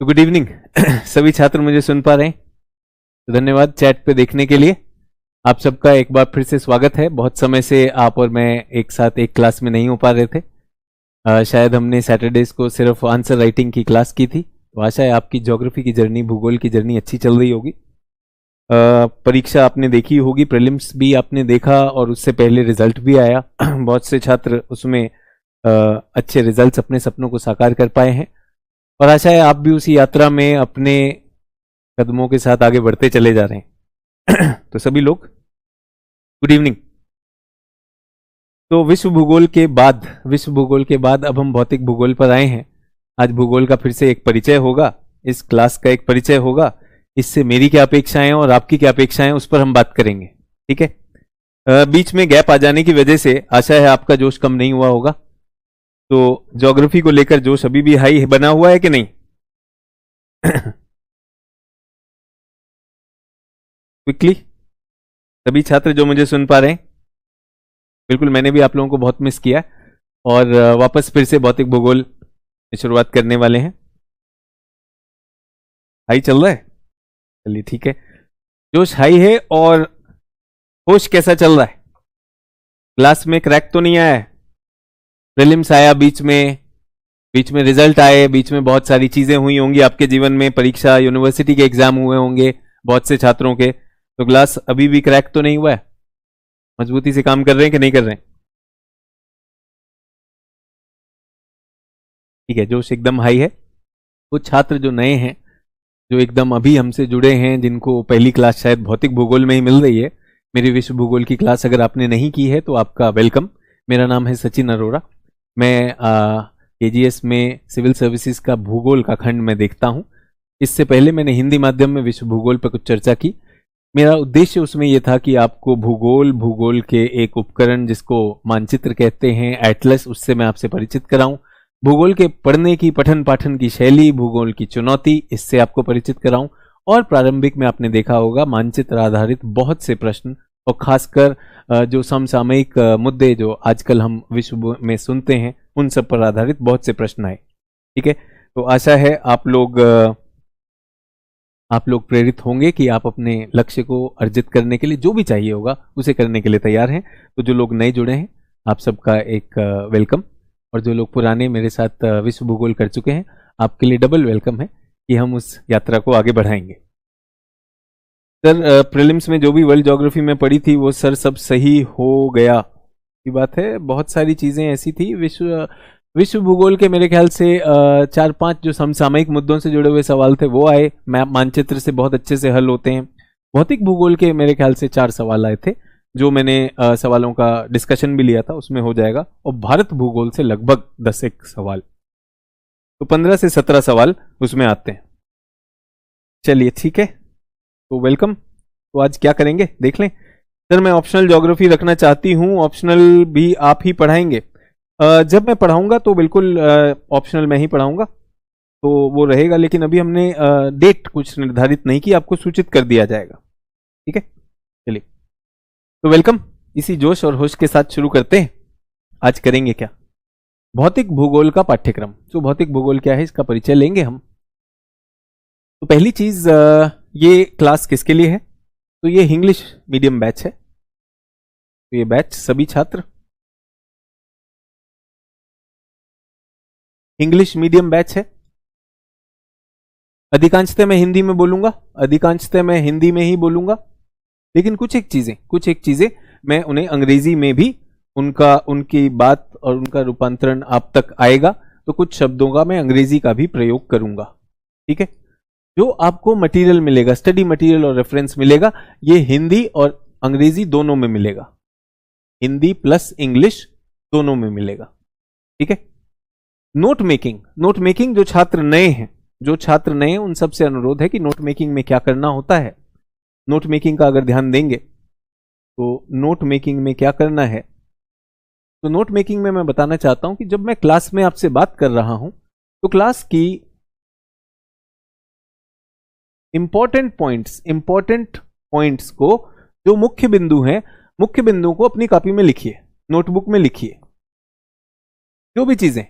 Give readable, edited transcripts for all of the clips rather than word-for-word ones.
तो good evening. सभी छात्र मुझे सुन पा रहे हैं? तो धन्यवाद चैट पे देखने के लिए। आप सबका एक बार फिर से स्वागत है। बहुत समय से आप और मैं एक साथ एक क्लास में नहीं हो पा रहे थे। शायद हमने सैटरडेज को सिर्फ आंसर राइटिंग की क्लास की थी। तो आशा है आपकी ज्योग्राफी की जर्नी, भूगोल की जर्नी अच्छी चल रही होगी। परीक्षा आपने देखी होगी, प्रीलिम्स भी आपने देखा और उससे पहले रिजल्ट भी आया। बहुत से छात्र उसमें अच्छे रिजल्ट्स, अपने सपनों को साकार कर पाए हैं और आशा है आप भी उसी यात्रा में अपने कदमों के साथ आगे बढ़ते चले जा रहे हैं। तो सभी लोग गुड इवनिंग। तो विश्व भूगोल के बाद अब हम भौतिक भूगोल पर आए हैं। आज भूगोल का फिर से एक परिचय होगा, इस क्लास का एक परिचय होगा। इससे मेरी क्या अपेक्षाएं और आपकी क्या अपेक्षाएं, उस पर हम बात करेंगे। ठीक है। बीच में गैप आ जाने की वजह से आशा है आपका जोश कम नहीं हुआ होगा। तो ज्योग्राफी को लेकर जोश अभी भी हाई बना हुआ है कि नहीं? क्विकली सभी छात्र जो मुझे सुन पा रहे हैं, बिल्कुल मैंने भी आप लोगों को बहुत मिस किया और वापस फिर से भौतिक भूगोल की शुरुआत करने वाले हैं। हाई चल रहा है? चलिए ठीक है, जोश हाई है। और होश कैसा चल रहा है? क्लास में क्रैक तो नहीं आया है? प्रीलिम्स आया, बीच में रिजल्ट आए, बीच में बहुत सारी चीजें हुई होंगी आपके जीवन में, परीक्षा, यूनिवर्सिटी के एग्जाम हुए होंगे बहुत से छात्रों के। तो क्लास अभी भी क्रैक तो नहीं हुआ है? मजबूती से काम कर रहे हैं कि नहीं कर रहे हैं? ठीक है, जोश एकदम हाई है। कुछ छात्र जो नए हैं, जो एकदम अभी हमसे जुड़े हैं, जिनको पहली क्लास शायद भौतिक भूगोल में ही मिल रही है, मेरी विश्व भूगोल की क्लास अगर आपने नहीं की है तो आपका वेलकम। मेरा नाम है सचिन अरोड़ा। मैं केजीएस में सिविल सर्विसेज का भूगोल का खंड में देखता हूँ। इससे पहले मैंने हिंदी माध्यम में विश्व भूगोल पर कुछ चर्चा की। मेरा उद्देश्य उसमें यह था कि आपको भूगोल के एक उपकरण जिसको मानचित्र कहते हैं, एटलस, उससे मैं आपसे परिचित कराऊं। भूगोल के पढ़ने की, पठन पाठन की शैली, भूगोल की चुनौती, इससे आपको परिचित कराऊं। और प्रारंभिक में आपने देखा होगा मानचित्र आधारित बहुत से प्रश्न और खासकर जो समसामयिक मुद्दे जो आजकल हम विश्व में सुनते हैं, उन सब पर आधारित बहुत से प्रश्न आए। ठीक है, तो आशा है आप लोग प्रेरित होंगे कि आप अपने लक्ष्य को अर्जित करने के लिए जो भी चाहिए होगा उसे करने के लिए तैयार हैं। तो जो लोग नए जुड़े हैं, आप सबका एक वेलकम। और जो लोग पुराने मेरे साथ विश्व भूगोल कर चुके हैं, आपके लिए डबल वेलकम है कि हम उस यात्रा को आगे बढ़ाएंगे। सर, प्रीलिम्स में जो भी वर्ल्ड ज्योग्राफी में पढ़ी थी वो सर सब सही हो गया की बात है? बहुत सारी चीजें ऐसी थी विश्व भूगोल के, मेरे ख्याल से 4-5 जो समसामयिक मुद्दों से जुड़े हुए सवाल थे वो आए। मैप मानचित्र से बहुत अच्छे से हल होते हैं। भौतिक भूगोल के मेरे ख्याल से 4 सवाल आए थे, जो मैंने सवालों का डिस्कशन भी लिया था, उसमें हो जाएगा। और भारत भूगोल से लगभग 10 सवाल, तो 15 से 17 सवाल उसमें आते हैं। चलिए ठीक है, तो वेलकम। तो आज क्या करेंगे देख लें। सर, मैं ऑप्शनल ज्योग्राफी रखना चाहती हूँ। ऑप्शनल भी आप ही पढ़ाएंगे? जब मैं पढ़ाऊंगा तो बिल्कुल ऑप्शनल मैं ही पढ़ाऊंगा, तो वो रहेगा। लेकिन अभी हमने डेट कुछ निर्धारित नहीं की, आपको सूचित कर दिया जाएगा। ठीक है, चलिए तो वेलकम। इसी जोश और होश के साथ शुरू करते हैं। आज करेंगे क्या? भौतिक भूगोल का पाठ्यक्रम। तो भौतिक भूगोल क्या है, इसका परिचय लेंगे हम। तो पहली चीज, ये क्लास किसके लिए है? तो ये इंग्लिश मीडियम बैच है। तो ये बैच सभी छात्र इंग्लिश मीडियम बैच है। अधिकांशतः मैं हिंदी में बोलूंगा, अधिकांशतः मैं हिंदी में ही बोलूंगा। लेकिन कुछ एक चीजें मैं उन्हें अंग्रेजी में भी उनकी बात और उनका रूपांतरण आप तक आएगा। तो कुछ शब्दों का मैं अंग्रेजी का भी प्रयोग करूंगा। ठीक है, जो आपको मटेरियल मिलेगा, स्टडी मटेरियल और रेफरेंस मिलेगा, ये हिंदी और अंग्रेजी दोनों में मिलेगा। हिंदी प्लस इंग्लिश दोनों में मिलेगा। ठीक है। नोट मेकिंग जो छात्र नए हैं उन सबसे अनुरोध है कि नोट मेकिंग में क्या करना होता है। नोट मेकिंग का अगर ध्यान देंगे तो नोट मेकिंग में क्या करना है, तो नोट मेकिंग में मैं बताना चाहता हूं कि जब मैं क्लास में आपसे बात कर रहा हूं तो क्लास की इंपॉर्टेंट पॉइंट्स को, जो मुख्य बिंदु हैं, मुख्य बिंदुओं को अपनी कॉपी में लिखिए, नोटबुक में लिखिए। जो भी चीजें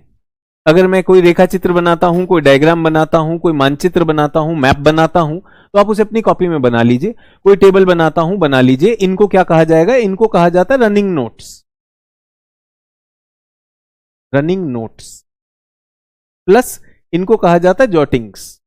अगर मैं कोई रेखा चित्र बनाता हूं, कोई डायग्राम बनाता हूं, कोई मानचित्र बनाता हूं, मैप बनाता हूं, तो आप उसे अपनी कॉपी में बना लीजिए। कोई टेबल बनाता हूं, बना लीजिए। इनको क्या कहा जाएगा? इनको कहा जाता है running notes. Running notes plus इनको कहा जाता है जॉटिंग्स।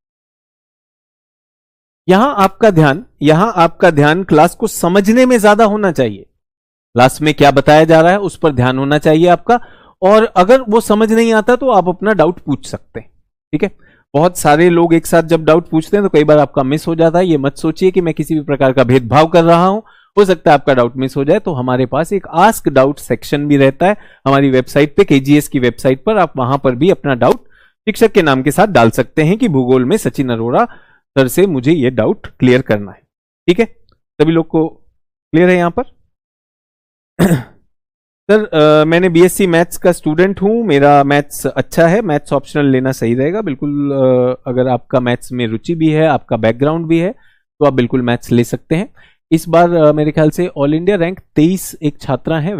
यहां आपका ध्यान क्लास को समझने में ज्यादा होना चाहिए। क्लास में क्या बताया जा रहा है उस पर ध्यान होना चाहिए आपका। और अगर वो समझ नहीं आता तो आप अपना डाउट पूछ सकते हैं। ठीक है, बहुत सारे लोग एक साथ जब डाउट पूछते हैं तो कई बार आपका मिस हो जाता है। ये मत सोचिए कि मैं किसी भी प्रकार का भेदभाव कर रहा हूं, हो सकता है आपका डाउट मिस हो जाए। तो हमारे पास एक आस्क डाउट सेक्शन भी रहता है हमारी वेबसाइट पे, केजीएस की वेबसाइट पर। आप वहां पर भी अपना डाउट शिक्षक के नाम के साथ डाल सकते हैं कि भूगोल में सचिन अरोड़ा सर से मुझे ये डाउट क्लियर करना है। ठीक है, सभी लोग को क्लियर है यहां पर? सर मैंने बीएससी मैथ्स का स्टूडेंट हूं, मेरा मैथ्स अच्छा है, मैथ्स ऑप्शनल लेना सही रहेगा। बिल्कुल अगर आपका मैथ्स में रुचि भी है, आपका बैकग्राउंड भी है, तो आप बिल्कुल मैथ्स ले सकते हैं। इस बार मेरे ख्याल से ऑल इंडिया रैंक 23 एक छात्रा है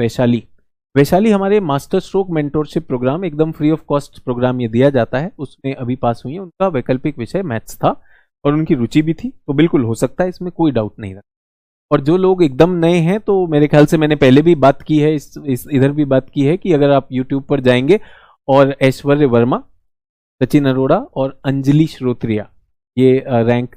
वैशाली हमारे मास्टर स्ट्रोक मेंटोरशिप प्रोग्राम, एकदम फ्री ऑफ कॉस्ट प्रोग्राम ये दिया जाता है, उसमें अभी पास हुई है। उनका वैकल्पिक विषय मैथ्स था और उनकी रुचि भी थी, तो बिल्कुल हो सकता है, इसमें कोई डाउट नहीं रहा। और जो लोग एकदम नए हैं, तो मेरे ख्याल से मैंने पहले भी बात की है, इधर भी बात की है कि अगर आप YouTube पर जाएंगे और ऐश्वर्य वर्मा, सचिन अरोड़ा और अंजलि श्रोत्रिया, ये रैंक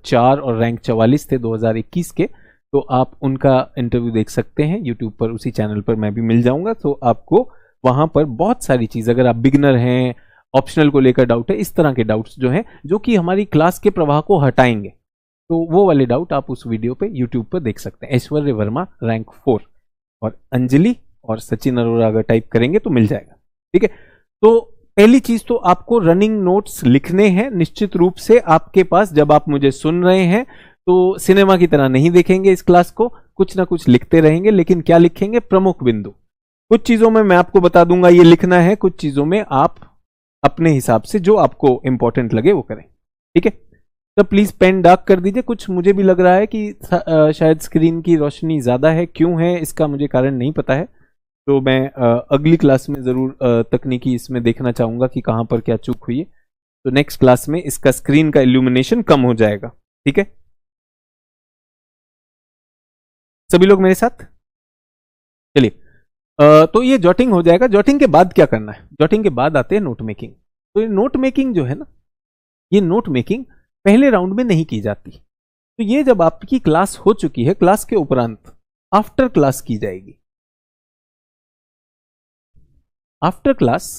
4 और रैंक 44 थे 2021 के, तो आप उनका इंटरव्यू देख सकते हैं YouTube पर, उसी चैनल पर मैं भी मिल जाऊंगा। तो आपको वहां पर बहुत सारी चीज, अगर आप बिगनर हैं, ऑप्शनल को लेकर डाउट है, इस तरह के डाउट्स जो हैं, जो कि हमारी क्लास के प्रवाह को हटाएंगे, तो वो वाले डाउट आप उस वीडियो पे YouTube पर देख सकते हैं। ऐश्वर्य वर्मा रैंक 4 और अंजलि और सचिन अरोड़ा अगर टाइप करेंगे तो मिल जाएगा। ठीक है, तो पहली चीज तो आपको रनिंग नोट्स लिखने हैं। निश्चित रूप से आपके पास, जब आप मुझे सुन रहे हैं तो सिनेमा की तरह नहीं देखेंगे इस क्लास को, कुछ ना कुछ लिखते रहेंगे। लेकिन क्या लिखेंगे? प्रमुख बिंदु। कुछ चीजों में मैं आपको बता दूंगा ये लिखना है, कुछ चीजों में आप अपने हिसाब से जो आपको इंपॉर्टेंट लगे वो करें। ठीक है, तो प्लीज पेन डार्क कर दीजिए। कुछ मुझे भी लग रहा है कि शायद स्क्रीन की रोशनी ज्यादा है, क्यों है इसका मुझे कारण नहीं पता है। तो मैं अगली क्लास में जरूर तकनीकी इसमें देखना चाहूंगा कि कहां पर क्या चूक हुई है। तो नेक्स्ट क्लास में इसका स्क्रीन का इल्यूमिनेशन कम हो जाएगा। ठीक है, सभी लोग मेरे साथ चलिए। तो ये जॉटिंग हो जाएगा। जॉटिंग के बाद क्या करना है? जॉटिंग के बाद आते हैं नोट मेकिंग। तो ये नोट मेकिंग जो है ना, ये नोट मेकिंग पहले राउंड में नहीं की जाती। तो ये जब आपकी क्लास हो चुकी है, क्लास के उपरांत आफ्टर क्लास की जाएगी। आफ्टर क्लास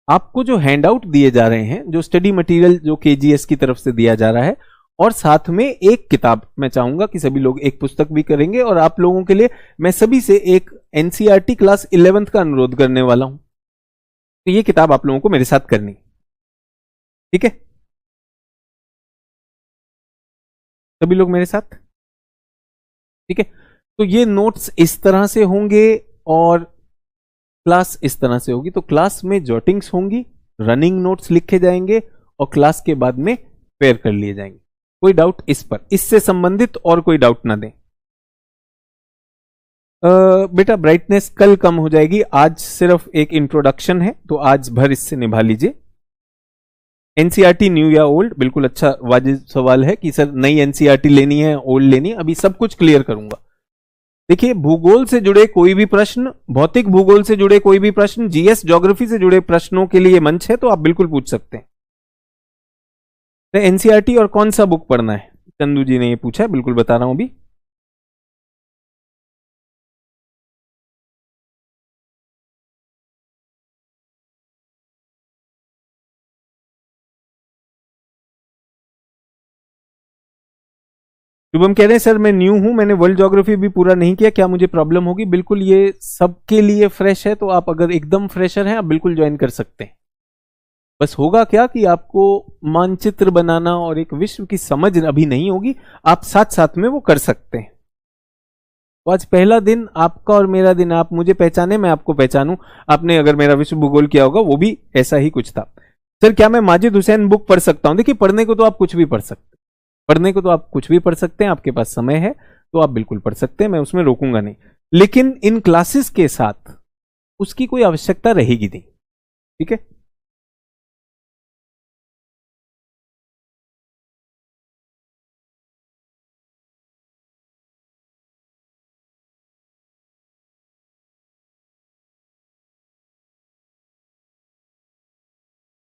आपको जो हैंडआउट दिए जा रहे हैं, जो स्टडी मटेरियल जो केजीएस की तरफ से दिया जा रहा है, और साथ में एक किताब, मैं चाहूंगा कि सभी लोग एक पुस्तक भी करेंगे। और आप लोगों के लिए मैं सभी से एक एनसीईआरटी क्लास 11th का अनुरोध करने वाला हूं। तो ये किताब आप लोगों को मेरे साथ करनी। ठीक है, सभी लोग मेरे साथ? ठीक है, तो ये नोट्स इस तरह से होंगे और क्लास इस तरह से होगी। तो क्लास में जॉटिंग्स होंगी, रनिंग नोट्स लिखे जाएंगे और क्लास के बाद में पेयर कर लिए जाएंगे। कोई डाउट इस पर, इससे संबंधित और कोई डाउट ना दें। बेटा ब्राइटनेस कल कम हो जाएगी, आज सिर्फ एक इंट्रोडक्शन है, तो आज भर इससे निभा लीजिए। एनसीईआरटी न्यू या ओल्ड, बिल्कुल अच्छा वाजिब सवाल है कि सर नई एनसीईआरटी लेनी है, ओल्ड लेनी है। अभी सब कुछ क्लियर करूंगा। देखिए, भूगोल से जुड़े कोई भी प्रश्न, भौतिक भूगोल से जुड़े कोई भी प्रश्न, जीएस ज्योग्राफी से जुड़े प्रश्नों के लिए मंच है, तो आप बिल्कुल पूछ सकते हैं। तो एनसीईआरटी और कौन सा बुक पढ़ना है, चंदू जी ने ये पूछा है, बिल्कुल बता रहा हूं अभी। शुभम कह रहे हैं सर मैं न्यू हूं, मैंने वर्ल्ड ज्योग्राफी भी पूरा नहीं किया, क्या मुझे प्रॉब्लम होगी? बिल्कुल, ये सबके लिए फ्रेश है, तो आप अगर एकदम फ्रेशर हैं आप बिल्कुल ज्वाइन कर सकते हैं। बस होगा क्या कि आपको मानचित्र बनाना और एक विश्व की समझ अभी नहीं होगी, आप साथ साथ में वो कर सकते हैं। तो आज पहला दिन आपका और मेरा दिन, आप मुझे पहचाने, मैं आपको पहचानूं। आपने अगर मेरा विश्व भूगोल किया होगा, वो भी ऐसा ही कुछ था। सर क्या मैं माजिद हुसैन बुक पढ़ सकता हूं? देखिए, पढ़ने को तो आप कुछ भी पढ़ सकते हैं, पढ़ने को तो आप कुछ भी पढ़ सकते हैं, आपके पास समय है तो आप बिल्कुल पढ़ सकते हैं, मैं उसमें रोकूंगा नहीं। लेकिन इन क्लासेस के साथ उसकी कोई आवश्यकता रहेगी नहीं। ठीक है,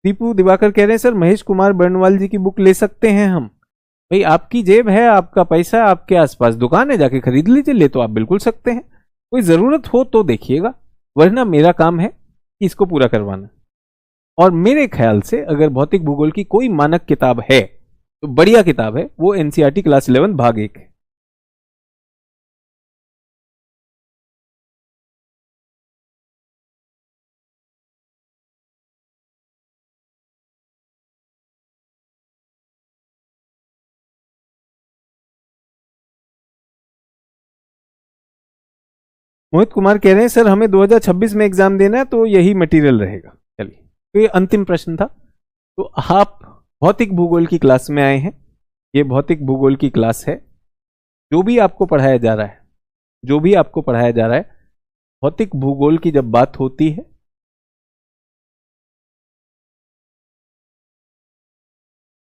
दीपू दिवाकर कह रहे हैं सर महेश कुमार बर्नवाल जी की बुक ले सकते हैं हम? भाई आपकी जेब है, आपका पैसा है, आपके आसपास दुकान है, जाके खरीद लीजिए। ले तो आप बिल्कुल सकते हैं, कोई जरूरत हो तो देखिएगा, वरना मेरा काम है इसको पूरा करवाना। और मेरे ख्याल से अगर भौतिक भूगोल की कोई मानक किताब है तो बढ़िया किताब है वो एनसीईआरटी क्लास 11 भाग 1 है। मोहित कुमार कह रहे हैं सर हमें 2026 में एग्जाम देना है तो यही मटेरियल रहेगा। चलिए, तो ये अंतिम प्रश्न था। तो आप भौतिक भूगोल की क्लास में आए हैं, ये भौतिक भूगोल की क्लास है। जो भी आपको पढ़ाया जा रहा है, जो भी आपको पढ़ाया जा रहा है, भौतिक भूगोल की जब बात होती है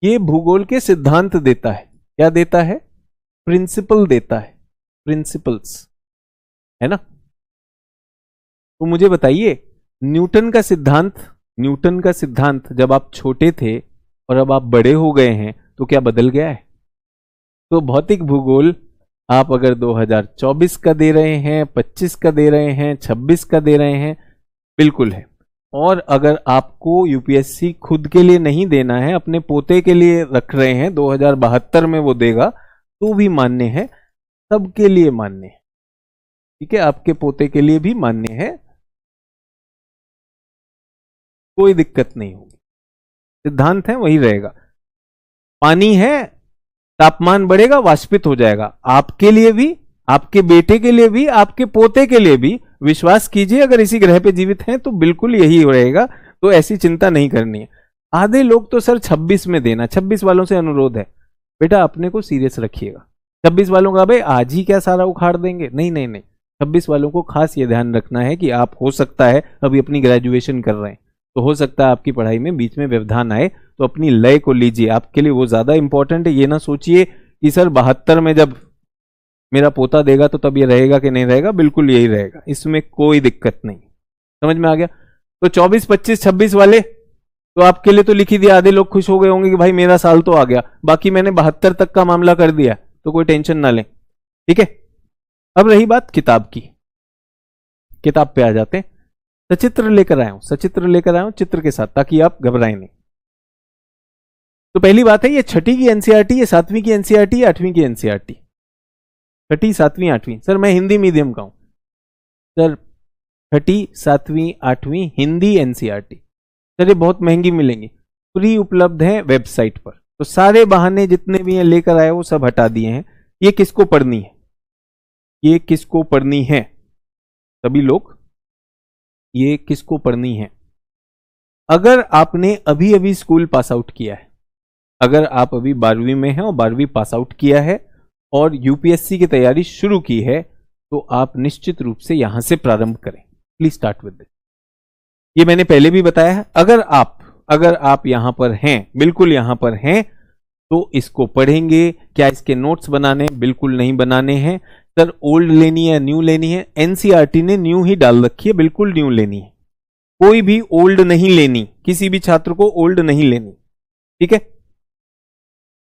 ये भूगोल के सिद्धांत देता है। क्या देता है? प्रिंसिपल देता है, प्रिंसिपल्स, है ना। तो मुझे बताइए, न्यूटन का सिद्धांत, न्यूटन का सिद्धांत जब आप छोटे थे और अब आप बड़े हो गए हैं तो क्या बदल गया है? तो भौतिक भूगोल आप अगर 2024 का दे रहे हैं, 25 का दे रहे हैं, 26 का दे रहे हैं, बिल्कुल है। और अगर आपको यूपीएससी खुद के लिए नहीं देना है, अपने पोते के लिए रख रहे हैं, 2072 में वो देगा तो भी मान्य है, सबके लिए मान्य है। ठीक है, आपके पोते के लिए भी मान्य है, कोई दिक्कत नहीं होगी। सिद्धांत है वही रहेगा। पानी है, तापमान बढ़ेगा, वाष्पित हो जाएगा, आपके लिए भी, आपके बेटे के लिए भी, आपके पोते के लिए भी। विश्वास कीजिए, अगर इसी ग्रह पे जीवित हैं तो बिल्कुल यही रहेगा, तो ऐसी चिंता नहीं करनी है। आधे लोग तो सर 26 में देना, 26 वालों से अनुरोध है, बेटा अपने को सीरियस रखिएगा। 26 वालों का भाई आज ही क्या सारा उखाड़ देंगे? नहीं नहीं नहीं, 26 वालों को खास ये ध्यान रखना है कि आप हो सकता है अभी अपनी ग्रेजुएशन कर रहे हैं, तो हो सकता है आपकी पढ़ाई में बीच में व्यवधान आए, तो अपनी लय को लीजिए, आपके लिए वो ज्यादा इंपॉर्टेंट है। ये ना सोचिए कि सर 72 में जब मेरा पोता देगा तो तब ये रहेगा कि नहीं रहेगा, बिल्कुल यही रहेगा, इसमें कोई दिक्कत नहीं। समझ में आ गया? तो 24, 25, 26 वाले तो आपके लिए तो लिख ही दिया। आधे लोग खुश हो गए होंगे कि भाई मेरा साल तो आ गया, बाकी मैंने 72 तक का मामला कर दिया, तो कोई टेंशन ना लें। ठीक है, अब रही बात किताब की, किताब पे आ जाते हैं। सचित्र लेकर आया हूं, सचित्र लेकर आया हूं चित्र के साथ, ताकि आप घबराएं नहीं। तो पहली बात है, ये 6ठी की एनसीईआरटी, ये 7वीं की एनसीईआरटी, 8वीं की एनसीईआरटी? 6ठी, 7वीं, 8वीं। सर मैं हिंदी मीडियम का हूं। सर 6ठी, 7वीं, 8वीं हिंदी एनसीईआरटी। सर ये बहुत महंगी मिलेंगी, फ्री उपलब्ध है वेबसाइट पर। तो सारे बहाने जितने भी हैं लेकर आए वो सब हटा दिए हैं। ये किसको पढ़नी है? ये किसको पढ़नी है? सभी लोग, ये किसको पढ़नी है? अगर आपने अभी अभी स्कूल पास आउट किया है, अगर आप अभी 12वीं में हैं और 12वीं पास आउट किया है और यूपीएससी की तैयारी शुरू की है, तो आप निश्चित रूप से यहां से प्रारंभ करें। Please start with this. ये मैंने पहले भी बताया है, अगर आप यहां पर हैं, बिल्कुल यहां पर हैं, तो इसको पढ़ेंगे। क्या इसके नोट्स बनाने? बिल्कुल नहीं बनाने हैं। सर ओल्ड लेनी है, न्यू लेनी है? एनसीईआरटी ने न्यू ही डाल रखी है, बिल्कुल न्यू लेनी है, कोई भी ओल्ड नहीं लेनी, किसी भी छात्र को ओल्ड नहीं लेनी। ठीक है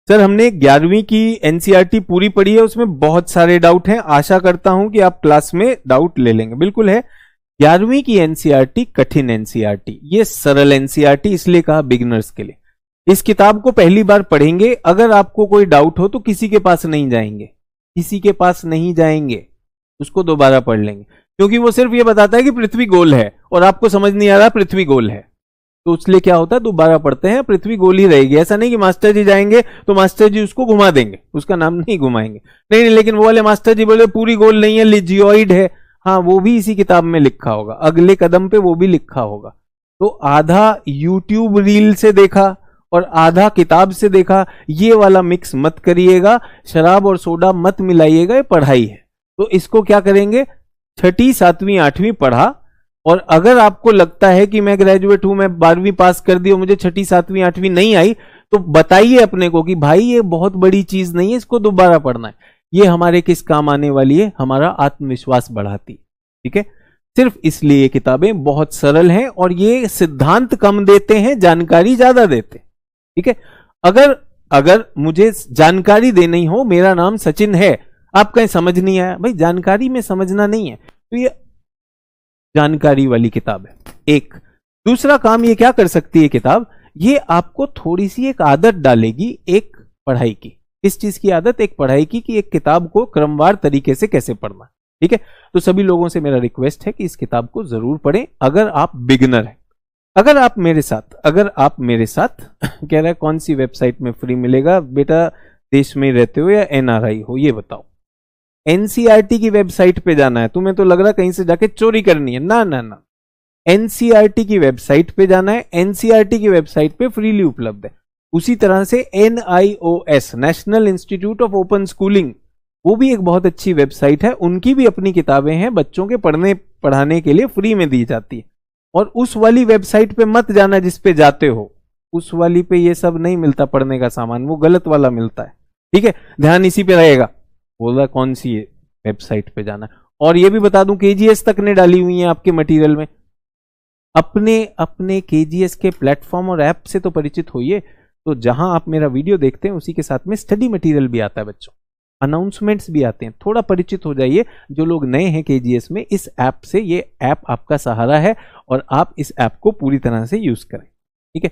सर, हमने 11वीं की एनसीईआरटी पूरी पढ़ी है, उसमें बहुत सारे डाउट हैं, आशा करता हूं कि आप क्लास में डाउट ले लेंगे। बिल्कुल है, 11वीं की एनसीईआरटी कठिन एनसीईआरटी, ये सरल एनसीईआरटी इसलिए कहा बिगिनर्स के लिए। इस किताब को पहली बार पढ़ेंगे, अगर आपको कोई डाउट हो तो किसी के पास नहीं जाएंगे, किसी के पास नहीं जाएंगे, उसको दोबारा पढ़ लेंगे, क्योंकि वो सिर्फ ये बताता है कि पृथ्वी गोल है और आपको समझ नहीं आ रहा पृथ्वी गोल है, तो इसलिए क्या होता है दोबारा पढ़ते हैं, पृथ्वी गोल ही रहेगी। ऐसा नहीं कि मास्टर जी जाएंगे तो मास्टर जी उसको घुमा देंगे, उसका नाम नहीं घुमाएंगे, नहीं नहीं, लेकिन वो वाले मास्टर जी बोले पूरी गोल नहीं है, लिजियोइड है, हाँ वो भी इसी किताब में लिखा होगा, अगले कदम पे वो भी लिखा होगा। तो आधा यूट्यूब रील से देखा और आधा किताब से देखा, ये वाला मिक्स मत करिएगा, शराब और सोडा मत मिलाइएगा, ये पढ़ाई है। तो इसको क्या करेंगे, 6ठी, 7वीं, 8वीं पढ़ा, और अगर आपको लगता है कि मैं ग्रेजुएट हूं, मैं 12वीं पास कर दी और मुझे 6ठी, 7वीं, 8वीं नहीं आई, तो बताइए अपने को कि भाई ये बहुत बड़ी चीज नहीं है, इसको दोबारा पढ़ना है। ये हमारे किस काम आने वाली है? हमारा आत्मविश्वास बढ़ाती। ठीक है, सिर्फ इसलिए ये किताबें बहुत सरल हैं और ये सिद्धांत कम देते हैं, जानकारी ज्यादा देते हैं। ठीक है, अगर अगर मुझे जानकारी देनी हो, मेरा नाम सचिन है, आप कहीं समझ नहीं आया, भाई जानकारी में समझना नहीं है, तो ये जानकारी वाली किताब है। एक दूसरा काम ये क्या कर सकती है किताब, ये आपको थोड़ी सी एक आदत डालेगी एक पढ़ाई की। इस चीज की आदत, एक पढ़ाई की, कि एक किताब को क्रमवार तरीके से कैसे पढ़ना। ठीक है, तो सभी लोगों से मेरा रिक्वेस्ट है कि इस किताब को जरूर पढ़ें अगर आप बिगिनर हैं। अगर आप मेरे साथ कह रहा है कौन सी वेबसाइट में फ्री मिलेगा बेटा, देश में रहते हो या एनआरआई हो, ये बताओ। एनसीईआरटी की वेबसाइट पे जाना है, तुम्हें तो लग रहा कहीं से जाके चोरी करनी है, ना ना ना, एनसीईआरटी की वेबसाइट पे जाना है। एनसीईआरटी की वेबसाइट पे फ्रीली उपलब्ध है। उसी तरह से NIOS, national institute of open schooling, वो भी एक बहुत अच्छी वेबसाइट है, उनकी भी अपनी किताबें हैं, बच्चों के पढ़ाने के लिए फ्री में दी जाती है। और उस वाली वेबसाइट पे मत जाना जिस पे जाते हो, उस वाली पे ये सब नहीं मिलता पढ़ने का सामान, वो गलत वाला मिलता है। ठीक है, ध्यान इसी पे रहेगा। बोल रहा कौन सी वेबसाइट पे जाना है। और ये भी बता दूं, केजीएस तक ने डाली हुई है आपके मटेरियल में। अपने केजीएस के प्लेटफॉर्म और ऐप से तो परिचित होइए। तो जहां आप मेरा वीडियो देखते हैं उसी के साथ में स्टडी मटेरियल भी आता है बच्चों, अनाउंसमेंट्स भी आते हैं, थोड़ा परिचित हो जाइए। जो लोग नए हैं केजीएस में, इस ऐप से, ये ऐप आपका सहारा है और आप इस ऐप को पूरी तरह से यूज करें। ठीक है,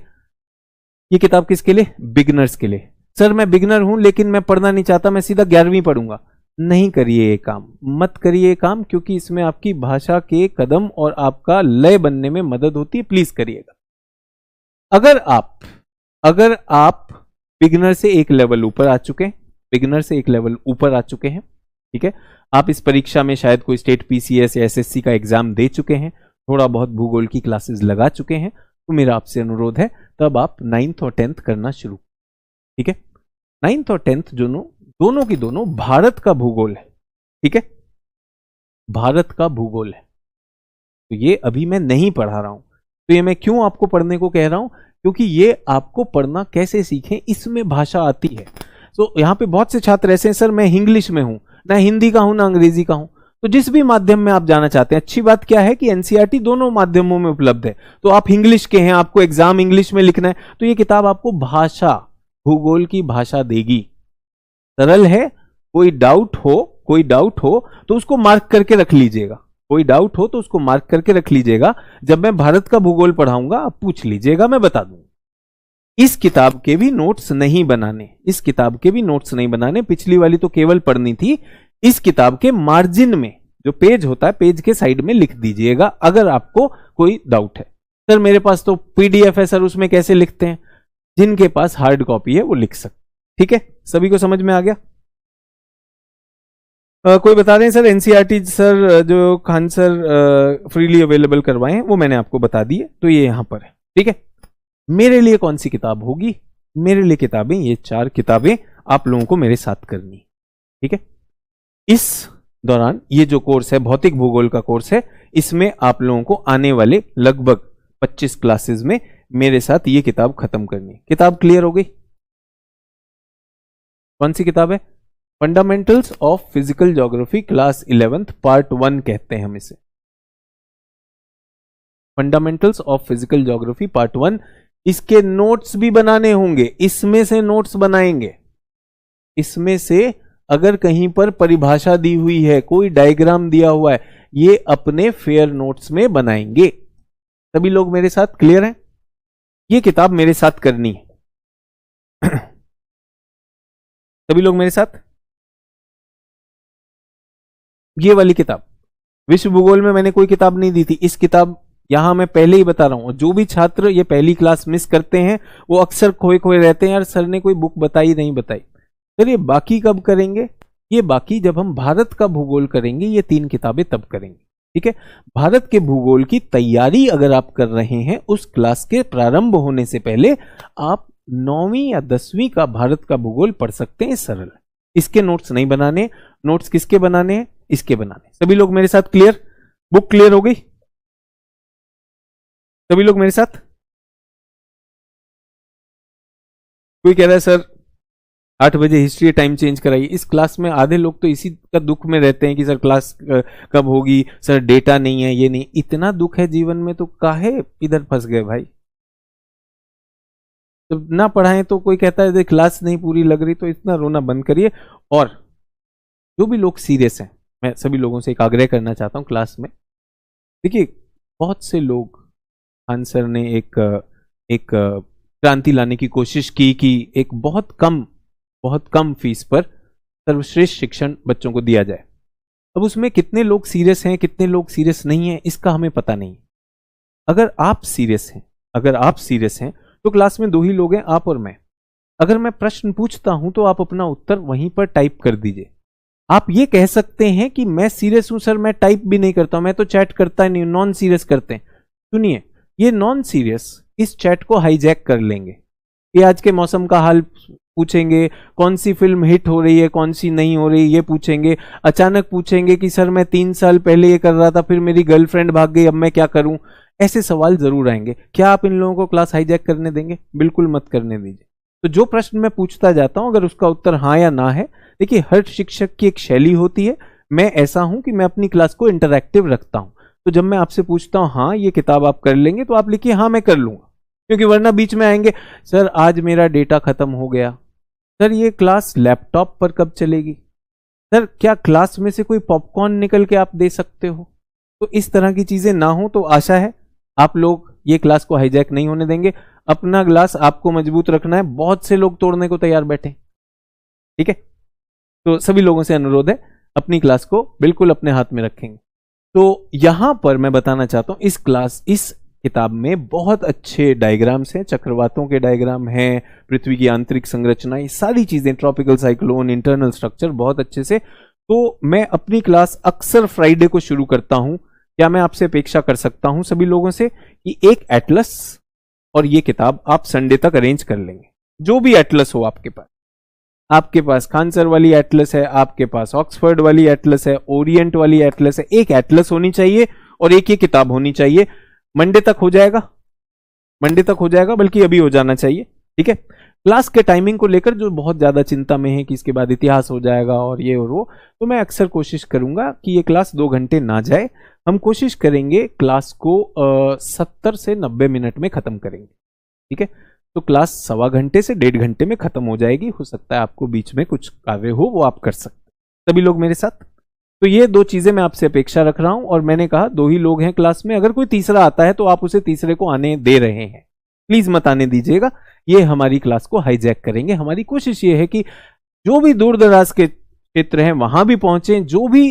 ये किताब किसके लिए, बिगिनर्स के लिए। सर मैं बिगिनर हूं लेकिन मैं पढ़ना नहीं चाहता, मैं सीधा 11वीं पढ़ूंगा। नहीं करिए ये काम, मत करिए ये काम, क्योंकि इसमें आपकी भाषा के कदम और आपका लय बनने में मदद होती है। प्लीज करिएगा। अगर आप बिगिनर से एक लेवल ऊपर आ चुके हैं, ठीक है, आप इस परीक्षा में शायद कोई स्टेट पीसीएस या एसएससी का एग्जाम दे चुके हैं, थोड़ा बहुत भूगोल की क्लासेस लगा चुके हैं, तो मेरा आपसे अनुरोध है तब आप 9th और 10th करना शुरू। ठीक है, 9th और 10th दोनों की दोनों भारत का भूगोल है। ठीक है, भारत का भूगोल है, तो ये अभी मैं नहीं पढ़ा रहा हूं। तो ये मैं क्यों आपको पढ़ने को कह रहा हूं, क्योंकि ये आपको पढ़ना कैसे सीखें, इसमें भाषा आती है। तो यहां पे बहुत से छात्र ऐसे हैं, सर मैं इंग्लिश में हूं, ना हिंदी का हूं ना अंग्रेजी का हूं। तो जिस भी माध्यम में आप जाना चाहते हैं, अच्छी बात क्या है कि एनसीईआरटी दोनों माध्यमों में उपलब्ध है। तो आप इंग्लिश के हैं, आपको एग्जाम इंग्लिश में लिखना है, तो ये किताब आपको भाषा, भूगोल की भाषा देगी। सरल है। कोई डाउट हो तो उसको मार्क करके रख लीजिएगा। जब मैं भारत का भूगोल पढ़ाऊंगा आप पूछ लीजिएगा, मैं बता दूंगा। इस किताब के भी नोट्स नहीं बनाने, पिछली वाली तो केवल पढ़नी थी। इस किताब के मार्जिन में जो पेज होता है, पेज के साइड में लिख दीजिएगा अगर आपको कोई डाउट है। सर मेरे पास तो पीडीएफ है सर, उसमें कैसे लिखते हैं? जिनके पास हार्ड कॉपी है वो लिख सकते। ठीक है, सभी को समझ में आ गया? कोई बता दें सर, एनसीईआरटी सर जो खान सर फ्रीली अवेलेबल करवाए हैं वो मैंने आपको बता दी है, तो ये यहां पर है। ठीक है, मेरे लिए कौन सी किताब होगी? मेरे लिए किताबें, ये 4 किताबें आप लोगों को मेरे साथ करनी। ठीक है, इस दौरान ये जो कोर्स है, भौतिक भूगोल का कोर्स है, इसमें आप लोगों को आने वाले लगभग 25 क्लासेस में मेरे साथ ये किताब खत्म करनी है। किताब क्लियर हो गई? कौन सी किताब है? Fundamentals of physical geography class 11th part 1 कहते हैं हम इसे। Fundamentals of physical geography part 1। इसके नोट्स भी बनाने होंगे, इसमें से नोट्स बनाएंगे। इसमें से अगर कहीं पर परिभाषा दी हुई है, कोई डायग्राम दिया हुआ है, ये अपने फेयर नोट्स में बनाएंगे। सभी लोग मेरे साथ क्लियर हैं? ये किताब मेरे साथ करनी है। सभी लोग मेरे साथ? ये वाली किताब, विश्व भूगोल में मैंने कोई किताब नहीं दी थी। इस किताब, यहां मैं पहले ही बता रहा हूं, जो भी छात्र ये पहली क्लास मिस करते हैं वो अक्सर खोए खोए रहते हैं, यार सर ने कोई बुक बताई नहीं बताई। फिर ये बाकी कब करेंगे? ये बाकी जब हम भारत का भूगोल करेंगे, ये 3 किताबें तब करेंगे। ठीक है, भारत के भूगोल की तैयारी अगर आप कर रहे हैं, उस क्लास के प्रारंभ होने से पहले आप 9वीं या 10वीं का भारत का भूगोल पढ़ सकते हैं, सरल। इसके नोट्स नहीं बनाने। नोट्स किसके बनाने हैं? इसके बनाने। सभी लोग मेरे साथ क्लियर? बुक क्लियर हो गई? सभी लोग मेरे साथ? कोई कह रहा है सर 8 बजे हिस्ट्री टाइम चेंज कराइए। इस क्लास में आधे लोग तो इसी का दुख में रहते हैं कि सर क्लास कब होगी, सर डेटा नहीं है, ये नहीं। इतना दुख है जीवन में तो काहे इधर फंस गए भाई। तो ना पढ़ाएं तो कोई कहता है क्लास नहीं पूरी लग रही, तो इतना रोना बंद करिए। और जो भी लोग सीरियस हैं, मैं सभी लोगों से एक आग्रह करना चाहता हूं क्लास में, देखिए बहुत से लोग, आंसर ने एक क्रांति लाने की कोशिश की कि एक बहुत कम फीस पर सर्वश्रेष्ठ शिक्षण बच्चों को दिया जाए। अब उसमें कितने लोग सीरियस हैं, कितने लोग सीरियस नहीं हैं, इसका हमें पता नहीं। अगर आप सीरियस हैं तो क्लास में 2 ही लोग हैं, आप और मैं। अगर मैं प्रश्न पूछता हूं तो आप अपना उत्तर वहीं पर टाइप कर दीजिए। आप ये कह सकते हैं कि मैं सीरियस हूं सर, मैं टाइप भी नहीं करता हूं, मैं तो चैट करता ही नहीं, नॉन सीरियस करते हैं। सुनिए, ये नॉन सीरियस इस चैट को हाईजैक कर लेंगे। ये आज के मौसम का हाल पूछेंगे, कौन सी फिल्म हिट हो रही है, कौन सी नहीं हो रही, ये पूछेंगे। अचानक पूछेंगे कि सर मैं 3 साल पहले ये कर रहा था, फिर मेरी गर्लफ्रेंड भाग गई, अब मैं क्या करूं। ऐसे सवाल जरूर आएंगे। क्या आप इन लोगों को क्लास हाईजैक करने देंगे? बिल्कुल मत करने दीजिए। तो जो प्रश्न मैं पूछता जाता हूं, अगर उसका उत्तर हाँ या ना है, देखिए हर शिक्षक की एक शैली होती है। मैं ऐसा हूं कि मैं अपनी क्लास को इंटरैक्टिव रखता हूं। तो जब मैं आपसे पूछता हूं हाँ ये किताब आप कर लेंगे, तो आप लिखिए हाँ मैं कर लूंगा, क्योंकि वरना बीच में आएंगे सर आज मेरा डेटा खत्म हो गया, सर ये क्लास लैपटॉप पर कब चलेगी, सर क्या क्लास में से कोई पॉपकॉर्न निकल के आप दे सकते हो। तो इस तरह की चीजें ना हो, तो आशा है आप लोग ये क्लास को हाईजैक नहीं होने देंगे। अपना ग्लास आपको मजबूत रखना है, बहुत से लोग तोड़ने को तैयार बैठे, ठीक है। तो सभी लोगों से अनुरोध है अपनी क्लास को बिल्कुल अपने हाथ में रखेंगे। तो यहां पर मैं बताना चाहता हूं इस किताब में बहुत अच्छे डायग्राम्स हैं, चक्रवातों के डायग्राम हैं, पृथ्वी की आंतरिक संरचना, ये सारी चीजें, ट्रॉपिकल साइक्लोन, इंटरनल स्ट्रक्चर, बहुत अच्छे से। तो मैं अपनी क्लास अक्सर फ्राइडे को शुरू करता हूं। क्या मैं आपसे अपेक्षा कर सकता हूं सभी लोगों से कि एक एटलस और ये किताब आप संडे तक अरेंज कर लेंगे? जो भी एटलस हो आपके पास खान सर वाली एटलस है, आपके पास ऑक्सफोर्ड वाली एटलस है, ओरिएंट वाली एटलस है, एक एटलस होनी चाहिए और एक ये किताब होनी चाहिए। मंडे तक हो जाएगा, बल्कि अभी हो जाना चाहिए, ठीक है। क्लास के टाइमिंग को लेकर जो बहुत ज्यादा चिंता में है कि इसके बाद इतिहास हो जाएगा और ये और वो, तो मैं अक्सर कोशिश करूंगा कि ये क्लास 2 घंटे ना जाए। हम कोशिश करेंगे क्लास को 70 से 90 मिनट में खत्म करेंगे, ठीक है। तो क्लास 1.25 घंटे से 1.5 घंटे में खत्म हो जाएगी। हो सकता है आपको बीच में कुछ कार्य हो, वो आप कर सकते हैं, सभी लोग मेरे साथ। तो ये 2 चीजें मैं आपसे अपेक्षा रख रहा हूं। और मैंने कहा 2 ही लोग हैं क्लास में, अगर कोई तीसरा आता है तो आप उसे तीसरे को आने दे रहे हैं, प्लीज मत आने दीजिएगा। ये हमारी क्लास को हाईजैक करेंगे। हमारी कोशिश ये है कि जो भी दूर दराज के क्षेत्र हैं वहां भी पहुंचे, जो भी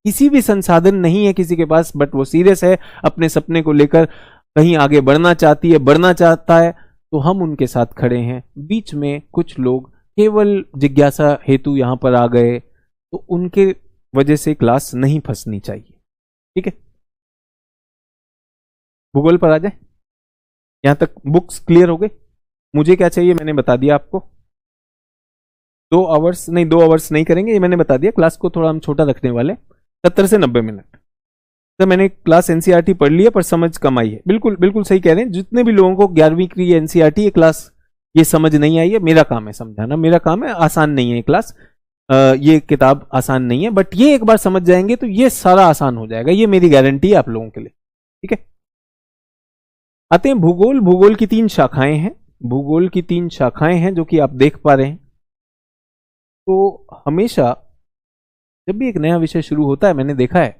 किसी भी संसाधन नहीं है किसी के पास, बट वो सीरियस है अपने सपने को लेकर, कहीं आगे बढ़ना चाहता है, तो हम उनके साथ खड़े हैं। बीच में कुछ लोग केवल जिज्ञासा हेतु यहां पर आ गए, तो उनके वजह से क्लास नहीं फंसनी चाहिए, ठीक है। भूगोल पर आ जाए। यहां तक बुक्स क्लियर हो गई? मुझे क्या चाहिए मैंने बता दिया आपको। 2 आवर्स नहीं करेंगे, ये मैंने बता दिया। क्लास को थोड़ा हम छोटा रखने वाले, 70 से 90 मिनट। तो मैंने क्लास एनसीईआरटी पढ़ ली है पर समझ कम आई है। बिल्कुल सही कह रहे हैं। जितने भी लोगों को 11वीं की एनसीईआरटी ये क्लास ये समझ नहीं आई है, मेरा काम है समझाना, मेरा काम है। आसान नहीं है ये क्लास, ये किताब आसान नहीं है, बट ये एक बार समझ जाएंगे तो ये सारा आसान हो जाएगा, ये मेरी गारंटी है आप लोगों के लिए, ठीक है। आते हैं भूगोल की 3 शाखाएं हैं। भूगोल की 3 शाखाएं हैं जो कि आप देख पा रहे हैं। तो हमेशा जब भी एक नया विषय शुरू होता है, मैंने देखा है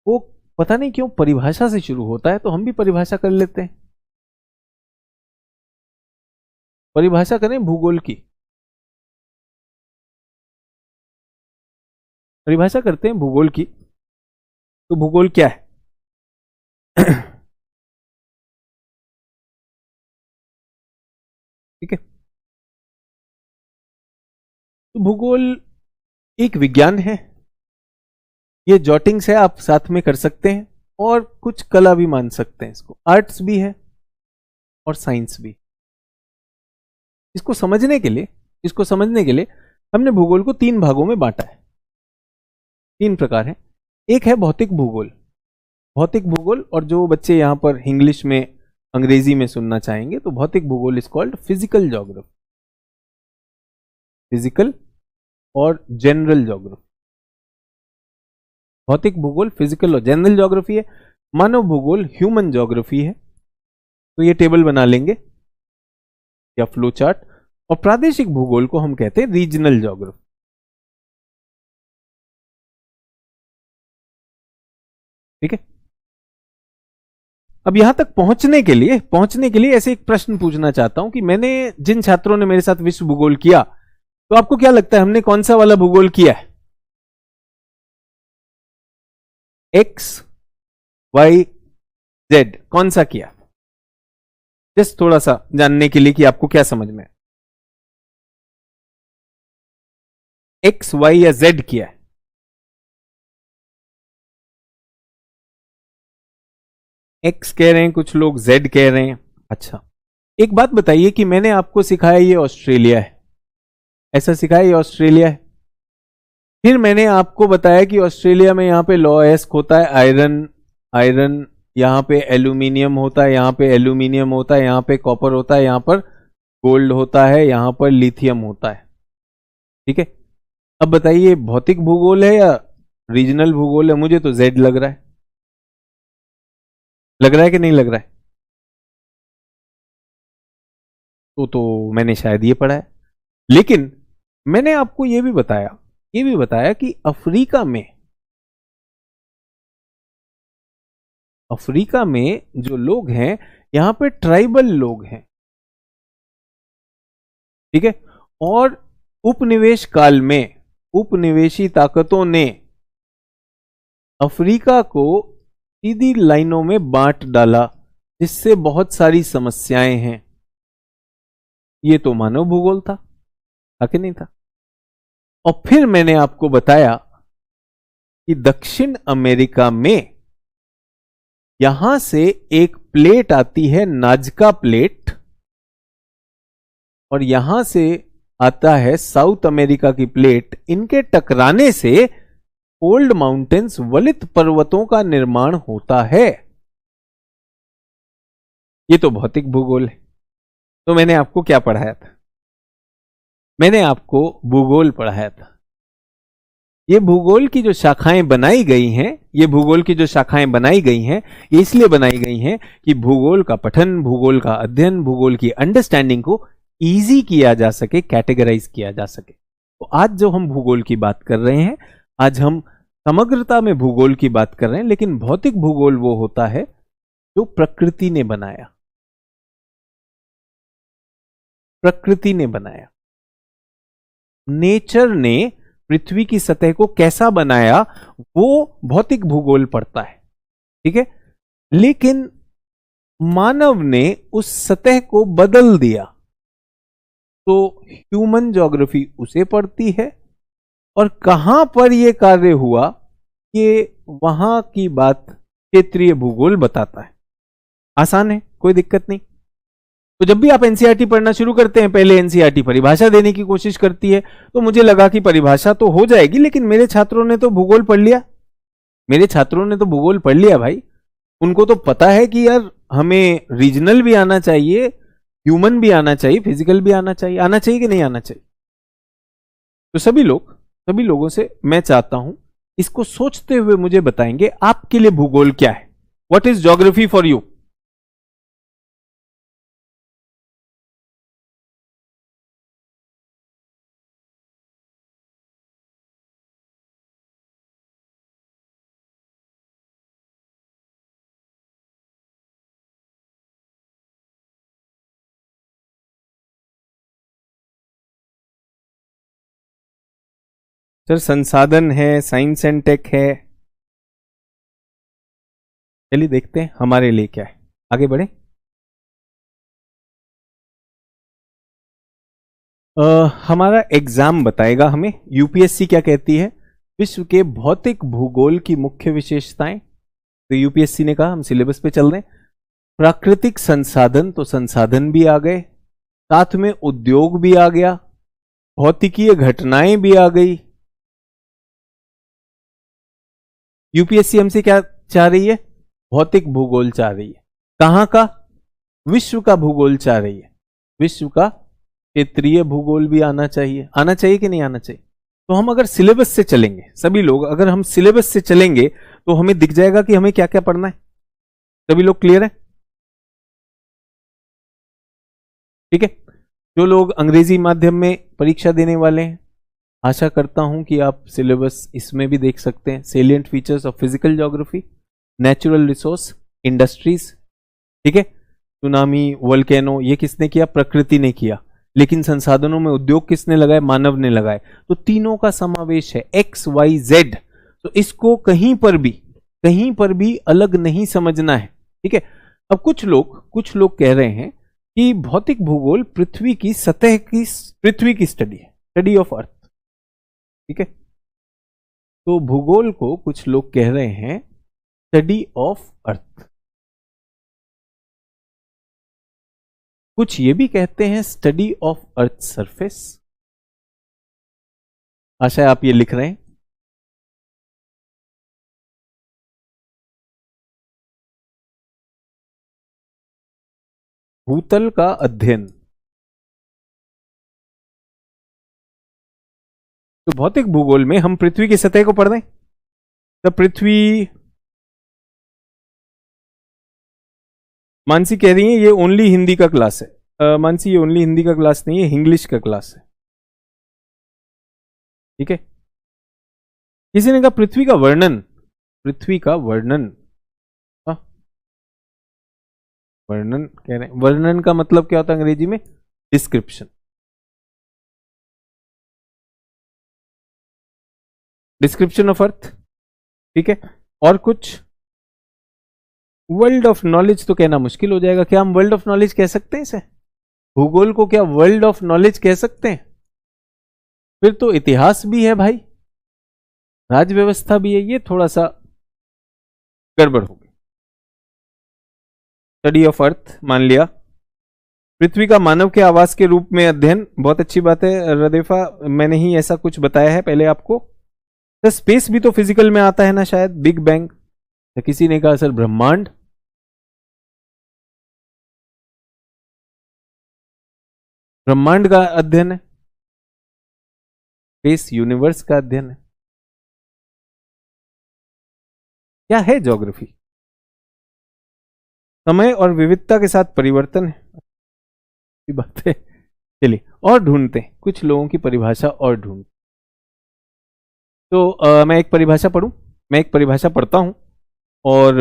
वो पता नहीं क्यों परिभाषा से शुरू होता है, तो हम भी परिभाषा कर लेते हैं। परिभाषा करें भूगोल की, परिभाषा करते हैं भूगोल की। तो भूगोल क्या है? ठीक है। तो भूगोल एक विज्ञान है। ये जॉटिंग्स है, आप साथ में कर सकते हैं, और कुछ कला भी मान सकते हैं इसको, आर्ट्स भी है और साइंस भी। इसको समझने के लिए हमने भूगोल को 3 भागों में बांटा है। 3 प्रकार है। एक है भौतिक भूगोल, और जो बच्चे यहां पर इंग्लिश में अंग्रेजी में सुनना चाहेंगे तो भौतिक भूगोल is called physical geography. Physical और जनरल ज्योग्राफी। भौतिक भूगोल फिजिकल और जनरल ज्योग्राफी है, मानव भूगोल ह्यूमन ज्योग्राफी है। तो ये टेबल बना लेंगे या फ्लो चार्ट। और प्रादेशिक भूगोल को हम कहते हैं रीजनल ज्योग्राफी। ठीक है। अब यहां तक पहुंचने के लिए ऐसे एक प्रश्न पूछना चाहता हूं कि मैंने जिन छात्रों ने मेरे साथ विश्व भूगोल किया, तो आपको क्या लगता है हमने कौन सा वाला भूगोल किया है? एक्स वाई जेड कौन सा किया? जस्ट थोड़ा सा जानने के लिए कि आपको क्या समझ में, एक्स वाई या जेड किया है? एक्स कह रहे हैं कुछ लोग, जेड कह रहे हैं। अच्छा, एक बात बताइए कि मैंने आपको सिखाया ये ऑस्ट्रेलिया है, ऐसा सिखाया ये ऑस्ट्रेलिया है। फिर मैंने आपको बताया कि ऑस्ट्रेलिया में यहां पे लोएस्क होता है, आयरन आयरन, यहां पे एल्यूमिनियम होता है, यहां पे एल्यूमिनियम होता है, यहां पे कॉपर होता है, यहां पर गोल्ड होता है, यहां पर लिथियम होता है। ठीक है। अब बताइए भौतिक भूगोल है या रीजनल भूगोल है? मुझे तो जेड लग रहा है। लग रहा है कि नहीं लग रहा है? तो मैंने शायद ये पढ़ा है। लेकिन मैंने आपको ये भी बताया कि अफ्रीका में जो लोग हैं, यहां पे ट्राइबल लोग हैं। ठीक है। और उपनिवेश काल में उपनिवेशी ताकतों ने अफ्रीका को सीधी लाइनों में बांट डाला, जिससे बहुत सारी समस्याएं हैं। ये तो मानव भूगोल था कि नहीं था? और फिर मैंने आपको बताया कि दक्षिण अमेरिका में यहां से एक प्लेट आती है, नाजका प्लेट, और यहां से आता है साउथ अमेरिका की प्लेट। इनके टकराने से ओल्ड माउंटेन्स, वलित पर्वतों का निर्माण होता है। ये तो भौतिक भूगोल है। तो मैंने आपको क्या पढ़ाया था? मैंने आपको भूगोल पढ़ाया था। ये भूगोल की जो शाखाएं बनाई गई हैं, ये इसलिए बनाई गई हैं कि भूगोल का पठन, भूगोल का अध्ययन, भूगोल की अंडरस्टैंडिंग को इजी किया जा सके, कैटेगराइज किया जा सके। तो आज जो हम भूगोल की बात कर रहे हैं, आज हम समग्रता में भूगोल की बात कर रहे हैं। लेकिन भौतिक भूगोल वो होता है जो प्रकृति ने बनाया, नेचर ने पृथ्वी की सतह को कैसा बनाया, वो भौतिक भूगोल पढ़ता है। ठीक है। लेकिन मानव ने उस सतह को बदल दिया, तो ह्यूमन ज्योग्राफी उसे पढ़ती है। और कहां पर यह कार्य हुआ, ये वहां की बात क्षेत्रीय भूगोल बताता है। आसान है, कोई दिक्कत नहीं। तो जब भी आप एनसीईआरटी पढ़ना शुरू करते हैं, पहले एनसीईआरटी परिभाषा देने की कोशिश करती है। तो मुझे लगा कि परिभाषा तो हो जाएगी, लेकिन मेरे छात्रों ने तो भूगोल पढ़ लिया भाई। उनको तो पता है कि यार हमें रीजनल भी आना चाहिए, ह्यूमन भी आना चाहिए, फिजिकल भी आना चाहिए कि नहीं आना चाहिए? तो सभी लोगों से मैं चाहता हूं, इसको सोचते हुए मुझे बताएंगे आपके लिए भूगोल क्या है। What is geography for you? Sir संसाधन है, साइंस एंड टेक है। चलिए देखते हैं हमारे लिए क्या है, आगे बढ़े। हमारा एग्जाम बताएगा हमें यूपीएससी क्या कहती है, विश्व के भौतिक भूगोल की मुख्य विशेषताएं। तो यूपीएससी ने कहा, हम सिलेबस पे चल रहे हैं। प्राकृतिक संसाधन, तो संसाधन भी आ गए, साथ में उद्योग भी आ गया, भौतिकीय घटनाएं भी आ गई। यूपीएससी हमसे क्या चाह रही है? भौतिक भूगोल चाह रही है। कहां का? विश्व का भूगोल चाह रही है, विश्व का क्षेत्रीय भूगोल भी आना चाहिए, आना चाहिए कि नहीं आना चाहिए? तो हम अगर सिलेबस से चलेंगे, सभी लोग अगर हम सिलेबस से चलेंगे तो हमें दिख जाएगा कि हमें क्या क्या पढ़ना है। सभी लोग क्लियर है? ठीक है। जो लोग अंग्रेजी माध्यम में परीक्षा देने वाले हैं, आशा करता हूं कि आप सिलेबस इसमें भी देख सकते हैं। Salient features of physical geography, natural resource, industries. ठीक है। सुनामी, वोल्केनो, ये किसने किया? प्रकृति ने किया। लेकिन संसाधनों में उद्योग किसने लगाए? मानव ने लगाए। तो तीनों का समावेश है, एक्स वाई जेड। तो इसको कहीं पर भी अलग नहीं समझना है। ठीक है। अब कुछ लोग कह रहे हैं कि भौतिक भूगोल पृथ्वी की सतह की, पृथ्वी की स्टडी है, स्टडी ऑफ अर्थ। ठीक है। तो भूगोल को कुछ लोग कह रहे हैं स्टडी ऑफ अर्थ, कुछ ये भी कहते हैं स्टडी ऑफ अर्थ सरफेस। आशा है आप ये लिख रहे हैं। भूतल का अध्ययन। तो भौतिक भूगोल में हम पृथ्वी की सतह को पढ़ रहे हैं। तो पृथ्वी, मानसी कह रही है ये ओनली हिंदी का क्लास है। मानसी ये ओनली हिंदी का क्लास नहीं है, इंग्लिश का क्लास है। ठीक है। किसी ने कहा पृथ्वी का वर्णन, पृथ्वी का वर्णन। वर्णन कह रहे हैं, वर्णन का मतलब क्या होता है अंग्रेजी में? डिस्क्रिप्शन। Description of earth. ठीक है। और कुछ वर्ल्ड ऑफ नॉलेज तो कहना मुश्किल हो जाएगा। क्या हम वर्ल्ड ऑफ नॉलेज कह सकते हैं इसे? भूगोल को क्या वर्ल्ड ऑफ नॉलेज कह सकते हैं? फिर तो इतिहास भी है भाई, राज्य व्यवस्था भी है, ये थोड़ा सा गड़बड़ होगी। स्टडी ऑफ अर्थ मान लिया। पृथ्वी का मानव के आवास के रूप में अध्ययन, बहुत अच्छी बात है रदेफा, मैंने ही ऐसा कुछ बताया है पहले आपको। तो स्पेस भी तो फिजिकल में आता है ना शायद, बिग बैंग। तो किसी ने कहा सर ब्रह्मांड। ब्रह्मांड का अध्ययन है, स्पेस यूनिवर्स का अध्ययन है। क्या है ज्योग्राफी? समय और विविधता के साथ परिवर्तन है। की बात है। चलिए और ढूंढते हैं, कुछ लोगों की परिभाषा और ढूंढते। तो मैं एक परिभाषा पढ़ूं, मैं एक परिभाषा पढ़ता हूं। और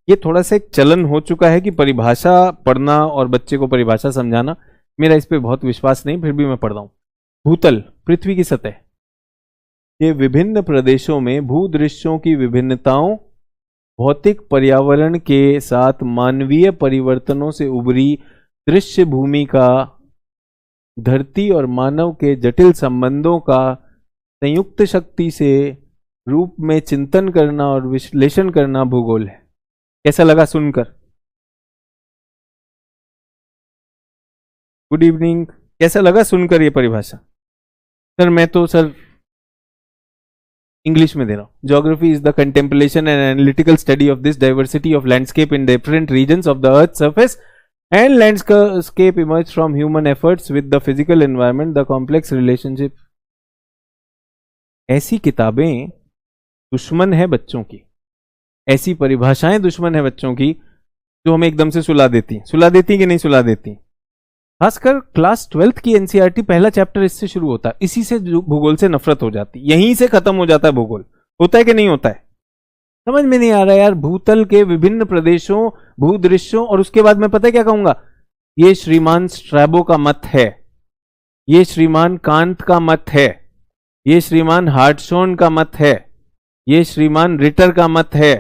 ये थोड़ा सा एक चलन हो चुका है कि परिभाषा पढ़ना और बच्चे को परिभाषा समझाना, मेरा इस पे बहुत विश्वास नहीं, फिर भी मैं पढ़ रहा हूं। भूतल, पृथ्वी की सतह, ये विभिन्न प्रदेशों में भूदृश्यों की विभिन्नताओं, भौतिक पर्यावरण के साथ मानवीय परिवर्तनों से उभरी दृश्य भूमि का, धरती और मानव के जटिल संबंधों का संयुक्त शक्ति से रूप में चिंतन करना और विश्लेषण करना भूगोल है। कैसा लगा सुनकर? Good evening. कैसा लगा सुनकर ये परिभाषा? सर मैं तो सर इंग्लिश में दे रहा हूं। Geography is the contemplation and analytical study of this diversity of landscape in different regions of the earth surface and landscape emerge from human efforts with the physical environment, the complex relationship. ऐसी किताबें दुश्मन है बच्चों की, ऐसी परिभाषाएं दुश्मन है बच्चों की, जो हमें एकदम से सुला देती कि नहीं सुला देती। खासकर क्लास 12th की एनसीईआरटी पहला चैप्टर इससे शुरू होता है, इसी से भूगोल से नफरत हो जाती, यहीं से खत्म हो जाता है भूगोल। होता है कि नहीं होता है? समझ में नहीं आ रहा यार। भूतल के विभिन्न प्रदेशों, भूदृश्यों, और उसके बाद मैं पता है क्या कहूंगा? ये श्रीमान स्ट्रैबो का मत है, ये श्रीमान कांत का मत है, ये श्रीमान हार्टशॉन का मत है, ये श्रीमान रिटर का मत है,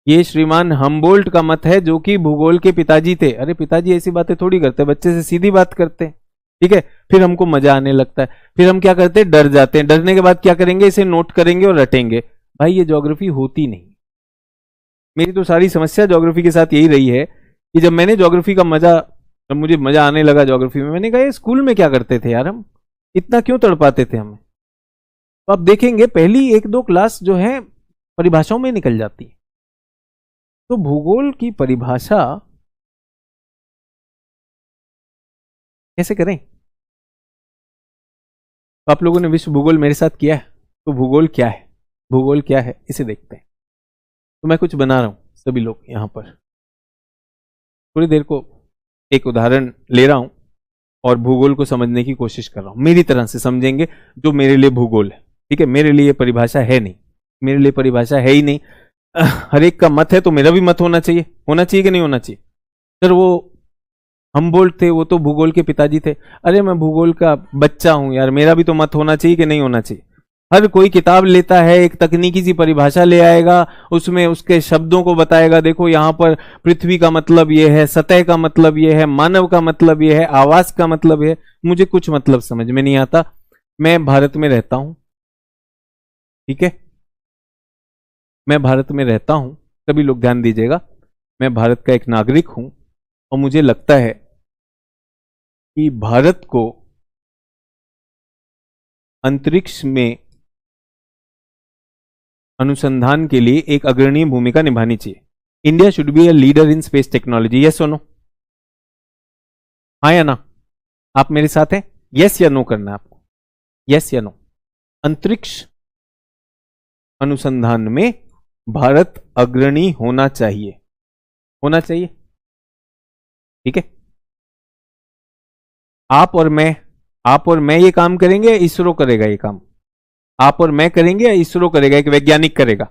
ये श्रीमान हम्बोल्ट का मत है, जो कि भूगोल के पिताजी थे। अरे पिताजी ऐसी बातें थोड़ी करते, बच्चे से सीधी बात करते हैं। ठीक है। फिर हमको मजा आने लगता है, फिर हम क्या करते हैं? डर जाते हैं। डरने के बाद क्या करेंगे? इसे नोट करेंगे और रटेंगे। भाई ये ज्योग्राफी होती नहीं। मेरी तो सारी समस्या ज्योग्राफी के साथ यही रही है कि जब मैंने ज्योग्राफी का मजा, जब मुझे मजा आने लगा ज्योग्राफी में, मैंने कहा ये स्कूल में क्या करते थे यार, हम इतना क्यों तड़पाते थे हमें। तो आप देखेंगे पहली 1-2 क्लास जो है परिभाषाओं में निकल जाती है। तो भूगोल की परिभाषा कैसे करें? तो आप लोगों ने विश्व भूगोल मेरे साथ किया है, तो भूगोल क्या है, भूगोल क्या है इसे देखते हैं। तो मैं कुछ बना रहा हूं, सभी लोग यहां पर थोड़ी देर को एक उदाहरण ले रहा हूं और भूगोल को समझने की कोशिश कर रहा हूं, मेरी तरह से समझेंगे जो मेरे लिए भूगोल है। ठीक है, मेरे लिए परिभाषा है नहीं, मेरे लिए परिभाषा है ही नहीं। हर एक का मत है तो मेरा भी मत होना चाहिए, होना चाहिए कि नहीं होना चाहिए। सर वो हमबोल्ट थे, वो तो भूगोल के पिताजी थे। अरे मैं भूगोल का बच्चा हूं यार, मेरा भी तो मत होना चाहिए कि नहीं होना चाहिए। हर कोई किताब लेता है, एक तकनीकी सी परिभाषा ले आएगा, उसमें उसके शब्दों को बताएगा, देखो यहां पर पृथ्वी का मतलब यह है, सतह का मतलब यह है, मानव का मतलब यह है, आवास का मतलब यह है। मुझे कुछ मतलब समझ में नहीं आता। मैं भारत में रहता हूं, ठीक है, मैं भारत में रहता हूं, सभी लोग ध्यान दीजिएगा, मैं भारत का एक नागरिक हूं और मुझे लगता है कि भारत को अंतरिक्ष में अनुसंधान के लिए एक अग्रणीय भूमिका निभानी चाहिए। India should be a leader in space technology. Yes और नो? हाँ या ना? आप मेरे साथ हैं? यस या नो करना है आपको, यस या नो। अंतरिक्ष अनुसंधान में भारत अग्रणी होना चाहिए, होना चाहिए, ठीक है। आप और मैं ये काम करेंगे, इसरो करेगा ये काम? आप और मैं करेंगे या इसरो करेगा, एक वैज्ञानिक करेगा?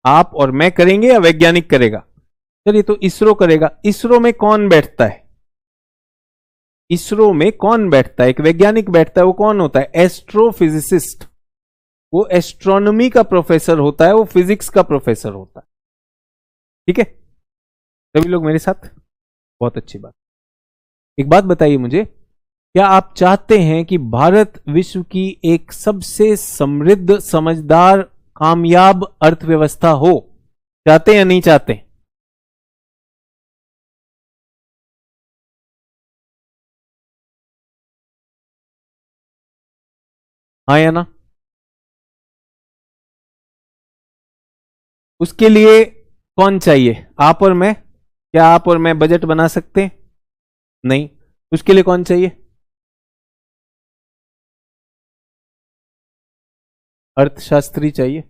आप और मैं करेंगे या वैज्ञानिक करेगा? चलिए तो इसरो करेगा। इसरो में कौन बैठता है? इसरो में कौन बैठता है? एक वैज्ञानिक बैठता है। वो कौन होता है? एस्ट्रोफिजिसिस्ट। वो एस्ट्रोनॉमी का प्रोफेसर होता है, वो फिजिक्स का प्रोफेसर होता है, ठीक है। सभी लोग मेरे साथ? बहुत अच्छी बात। एक बात बताइए मुझे, क्या आप चाहते हैं कि भारत विश्व की एक सबसे समृद्ध, समझदार, कामयाब अर्थव्यवस्था हो? चाहते या नहीं चाहते? हाँ या ना? उसके लिए कौन चाहिए? आप और मैं? क्या आप और मैं बजट बना सकते हैं? नहीं। उसके लिए कौन चाहिए? अर्थशास्त्री चाहिए,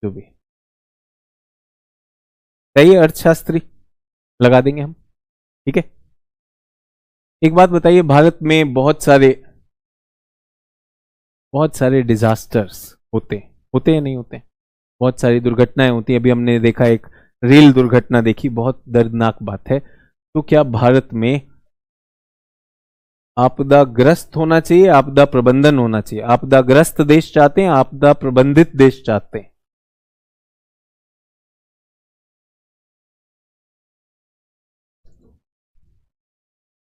जो भी चाहिए अर्थशास्त्री लगा देंगे हम, ठीक है। एक बात बताइए, भारत में बहुत सारे डिजास्टर्स होते हैं नहीं होते? बहुत सारी दुर्घटनाएं होती हैं। अभी हमने देखा, एक रेल दुर्घटना देखी, बहुत दर्दनाक बात है। तो क्या भारत में आपदाग्रस्त होना चाहिए, आपदा प्रबंधन होना चाहिए? आपदाग्रस्त देश चाहते हैं, आपदा प्रबंधित देश चाहते हैं?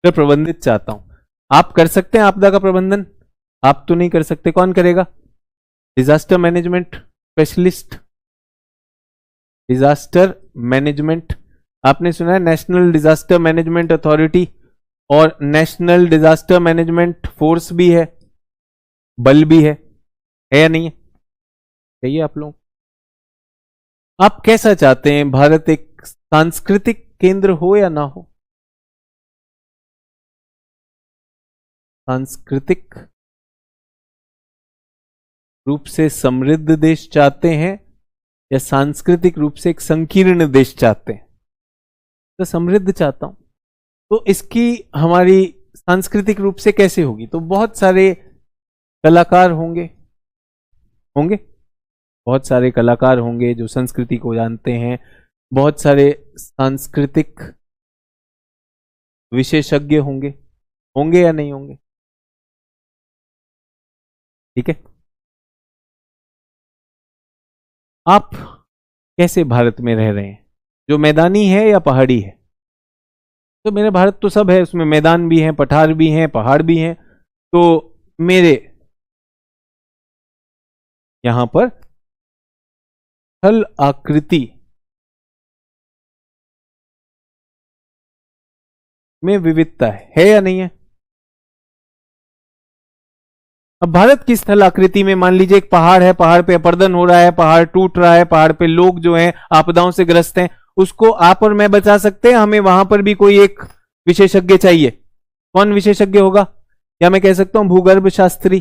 मैं प्रबंधित चाहता हूं। आप कर सकते हैं आपदा का प्रबंधन? आप तो नहीं कर सकते, कौन करेगा? Disaster management specialist, disaster management. आपने सुना है नेशनल डिजास्टर मैनेजमेंट अथॉरिटी, और नेशनल डिजास्टर मैनेजमेंट फोर्स भी है, बल भी है या नहीं है? चाहिए आप लोग? आप कैसा चाहते हैं? भारत एक सांस्कृतिक केंद्र हो या ना हो? सांस्कृतिक रूप से समृद्ध देश चाहते हैं या सांस्कृतिक रूप से एक संकीर्ण देश चाहते हैं? तो समृद्ध चाहता हूं। तो इसकी हमारी सांस्कृतिक रूप से कैसे होगी? तो बहुत सारे कलाकार होंगे, बहुत सारे कलाकार होंगे जो संस्कृति को जानते हैं, बहुत सारे सांस्कृतिक विशेषज्ञ होंगे या नहीं होंगे? ठीक है। आप कैसे भारत में रह रहे हैं? जो मैदानी है या पहाड़ी है? तो मेरे भारत तो सब है, उसमें मैदान भी हैं, पठार भी हैं, पहाड़ भी हैं। तो मेरे यहां पर स्थल आकृति में विविधता है या नहीं है? अब भारत की स्थल आकृति में मान लीजिए एक पहाड़ है, पहाड़ पे अपरदन हो रहा है, पहाड़ टूट रहा है, पहाड़ पे लोग जो हैं आपदाओं से ग्रस्त हैं, उसको आप और मैं बचा सकते हैं? हमें वहां पर भी कोई एक विशेषज्ञ चाहिए। कौन विशेषज्ञ होगा? या मैं कह सकता हूं भूगर्भ शास्त्री,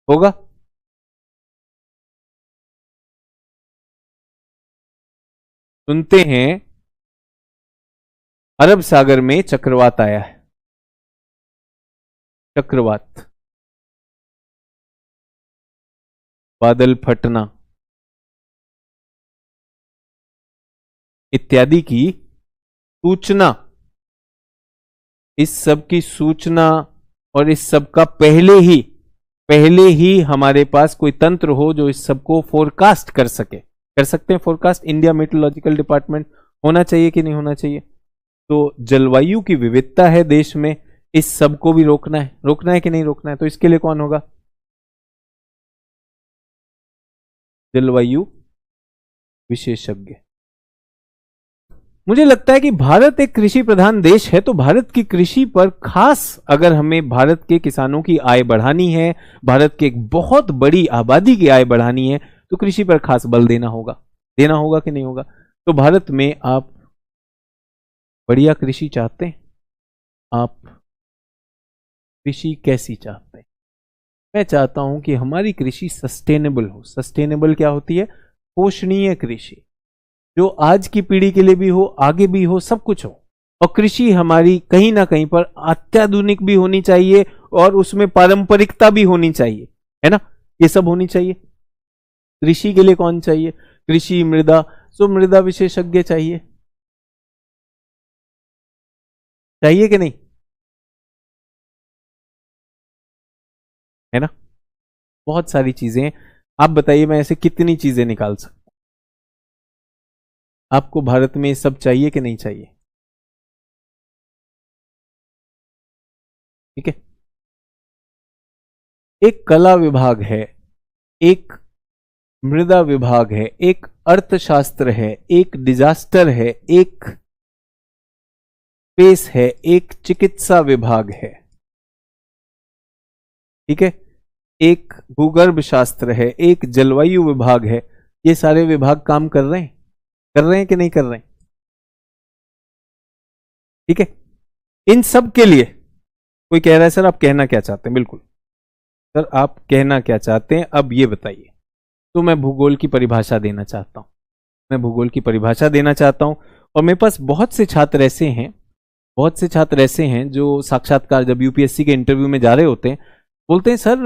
होगा? सुनते हैं अरब सागर में चक्रवात आया है। चक्रवात, बादल फटना इत्यादि की सूचना, इस सब की सूचना और इस सब का पहले ही हमारे पास कोई तंत्र हो जो इस सब को फोरकास्ट कर सके। कर सकते हैं फोरकास्ट, इंडिया मेट्रोलॉजिकल डिपार्टमेंट होना चाहिए कि नहीं होना चाहिए? तो जलवायु की विविधता है देश में, इस सब को भी रोकना है कि नहीं रोकना है? तो इसके लिए कौन होगा? जलवायु विशेषज्ञ। मुझे लगता है कि भारत एक कृषि प्रधान देश है, तो भारत की कृषि पर खास, अगर हमें भारत के किसानों की आय बढ़ानी है, भारत की एक बहुत बड़ी आबादी की आय बढ़ानी है, तो कृषि पर खास बल देना होगा कि नहीं होगा? तो भारत में आप बढ़िया कृषि चाहते हैं? आप कृषि कैसी चाहते हैं? मैं चाहता हूं कि हमारी कृषि सस्टेनेबल हो। सस्टेनेबल क्या होती है? पोषणीय कृषि, जो आज की पीढ़ी के लिए भी हो, आगे भी हो, सब कुछ हो। और कृषि हमारी कहीं ना कहीं पर अत्याधुनिक भी होनी चाहिए और उसमें पारंपरिकता भी होनी चाहिए, है ना? ये सब होनी चाहिए। कृषि के लिए कौन चाहिए? कृषि मृदा, सो मृदा विशेषज्ञ चाहिए कि नहीं? है ना? बहुत सारी चीजें। आप बताइए, मैं ऐसे कितनी चीजें निकाल सकता हूं? आपको भारत में सब चाहिए कि नहीं चाहिए? ठीक है, एक कला विभाग है, एक मृदा विभाग है, एक अर्थशास्त्र है, एक डिजास्टर है, एक स्पेस है, एक चिकित्सा विभाग है। ठीक है, एक भूगर्भ शास्त्र है, एक जलवायु विभाग है। ये सारे विभाग काम कर रहे हैं कि नहीं कर रहे हैं? ठीक है, इन सब के लिए कोई कह रहा है सर आप कहना क्या चाहते हैं? बिल्कुल सर, आप कहना क्या चाहते हैं अब ये बताइए। तो मैं भूगोल की परिभाषा देना चाहता हूं, और मेरे पास बहुत से छात्र ऐसे हैं जो साक्षात्कार, जब यूपीएससी के इंटरव्यू में जा रहे होते हैं, बोलते हैं सर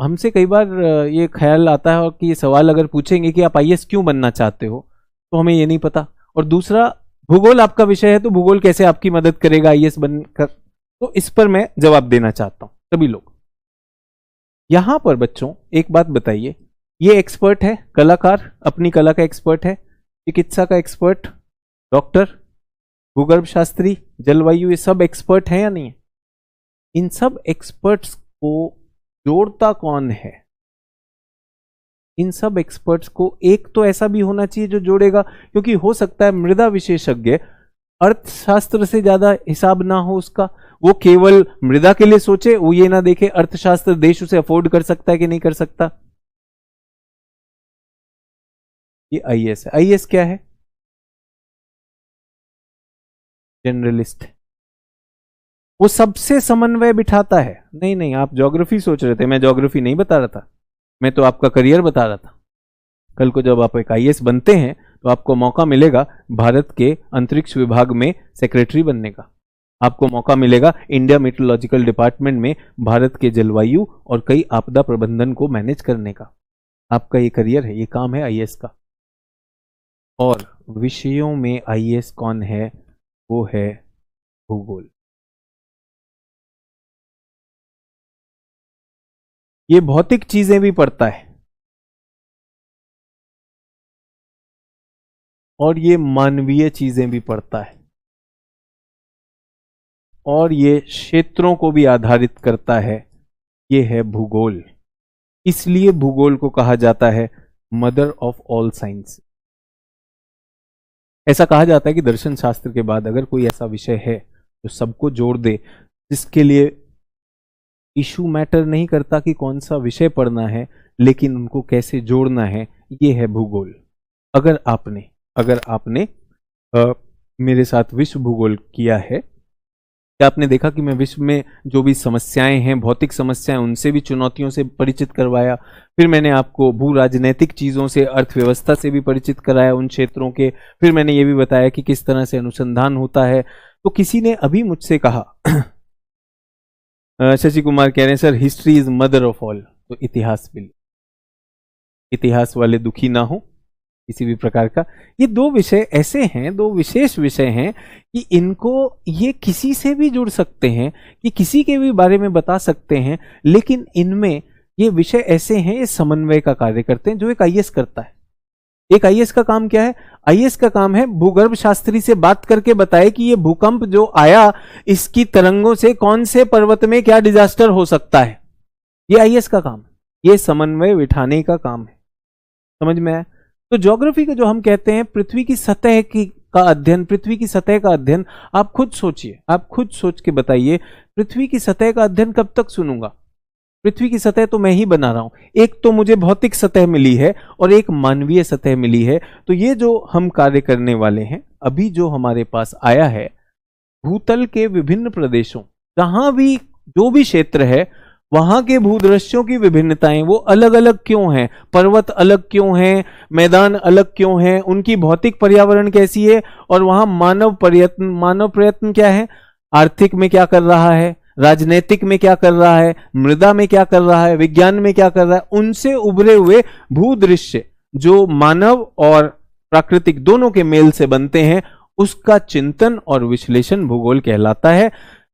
हमसे कई बार ये ख्याल आता है कि ये सवाल अगर पूछेंगे कि आप आईएएस क्यों बनना चाहते हो, तो हमें ये नहीं पता। और दूसरा, भूगोल आपका विषय है, तो भूगोल कैसे आपकी मदद करेगा आईएएस बनकर? तो इस पर मैं जवाब देना चाहता हूं। सभी लोग यहां पर, बच्चों एक बात बताइए, ये एक्सपर्ट है, कलाकार अपनी कला का एक्सपर्ट है, चिकित्सा का एक्सपर्ट, डॉक्टर, भूगर्भ शास्त्री, जलवायु, ये सब एक्सपर्ट हैं या नहीं है? इन सब एक्सपर्ट्स को जोड़ता कौन है? इन सब एक्सपर्ट्स को एक तो ऐसा भी होना चाहिए जो जोड़ेगा, क्योंकि हो सकता है मृदा विशेषज्ञ अर्थशास्त्र से ज्यादा हिसाब ना हो उसका, वो केवल मृदा के लिए सोचे, वो ये ना देखे अर्थशास्त्र देश उसे अफोर्ड कर सकता है कि नहीं कर सकता। ये आईएएस है। आईएएस क्या है? जनरलिस्ट। वो सबसे समन्वय बिठाता है। नहीं, आप ज्योग्राफी सोच रहे थे, मैं ज्योग्राफी नहीं बता रहा था, मैं तो आपका करियर बता रहा था। कल को जब आप एक आईएएस बनते हैं तो आपको मौका मिलेगा भारत के अंतरिक्ष विभाग में सेक्रेटरी बनने का, आपको मौका मिलेगा इंडिया मेट्रोलॉजिकल डिपार्टमेंट में भारत के जलवायु और कई आपदा प्रबंधन को मैनेज करने का। आपका ये करियर है, ये काम है आईएएस का। और विषयों में आईएएस कौन है? वो है भूगोल। ये भौतिक चीजें भी पढ़ता है और ये मानवीय चीजें भी पढ़ता है और ये क्षेत्रों को भी आधारित करता है। ये है भूगोल। इसलिए भूगोल को कहा जाता है मदर ऑफ ऑल साइंस। ऐसा कहा जाता है कि दर्शन शास्त्र के बाद अगर कोई ऐसा विषय है जो सबको जोड़ दे, जिसके लिए इशू मैटर नहीं करता कि कौन सा विषय पढ़ना है, लेकिन उनको कैसे जोड़ना है, ये है भूगोल। अगर आपने मेरे साथ विश्व भूगोल किया है क्या आपने देखा कि मैं विश्व में जो भी समस्याएं हैं, भौतिक समस्याएं, उनसे भी, चुनौतियों से परिचित करवाया। फिर मैंने आपको भू राजनैतिक चीजों से, अर्थव्यवस्था से भी परिचित कराया उन क्षेत्रों के। फिर मैंने ये भी बताया कि किस तरह से अनुसंधान होता है। तो किसी ने अभी मुझसे कहा शशि कुमार कह रहे हैं sir history is mother of all, तो इतिहास भी, इतिहास वाले दुखी ना हो किसी भी प्रकार का। ये दो विषय ऐसे हैं, दो विशेष विषय हैं कि इनको ये किसी से भी जुड़ सकते हैं, कि किसी के भी बारे में बता सकते हैं, लेकिन इनमें ये विषय ऐसे हैं, ये समन्वय का कार्य करते हैं जो एक आईएएस करता है। एक आईएएस का काम क्या है? आईएएस का काम है भूगर्भ शास्त्री से बात करके बताए कि ये भूकंप जो आया, इसकी तरंगों से कौन से पर्वत में क्या डिजास्टर हो सकता है। ये आईएएस का काम है, ये समन्वय बिठाने का काम है। समझ में आया? तो ज्योग्राफी का जो हम कहते हैं पृथ्वी की सतह की का अध्ययन, पृथ्वी की सतह का अध्ययन, आप खुद सोचिए, आप खुद सोच के बताइए, पृथ्वी की सतह का अध्ययन कब तक सुनूंगा? पृथ्वी की सतह तो मैं ही बना रहा हूं। एक तो मुझे भौतिक सतह मिली है और एक मानवीय सतह मिली है। तो ये जो हम कार्य करने वाले हैं, अभी जो हमारे पास आया है, भूतल के विभिन्न प्रदेशों, जहां भी जो भी क्षेत्र है, वहां के भूदृश्यों की विभिन्नताएं वो अलग अलग क्यों हैं, पर्वत अलग क्यों हैं, मैदान अलग क्यों हैं, उनकी भौतिक पर्यावरण कैसी है, और वहां मानव प्रयत्न क्या है, आर्थिक में क्या कर रहा है, राजनीतिक में क्या कर रहा है, मृदा में क्या कर रहा है, विज्ञान में क्या कर रहा है, उनसे उभरे हुए भूदृश्य जो मानव और प्राकृतिक दोनों के मेल से बनते हैं, उसका चिंतन और विश्लेषण भूगोल कहलाता है।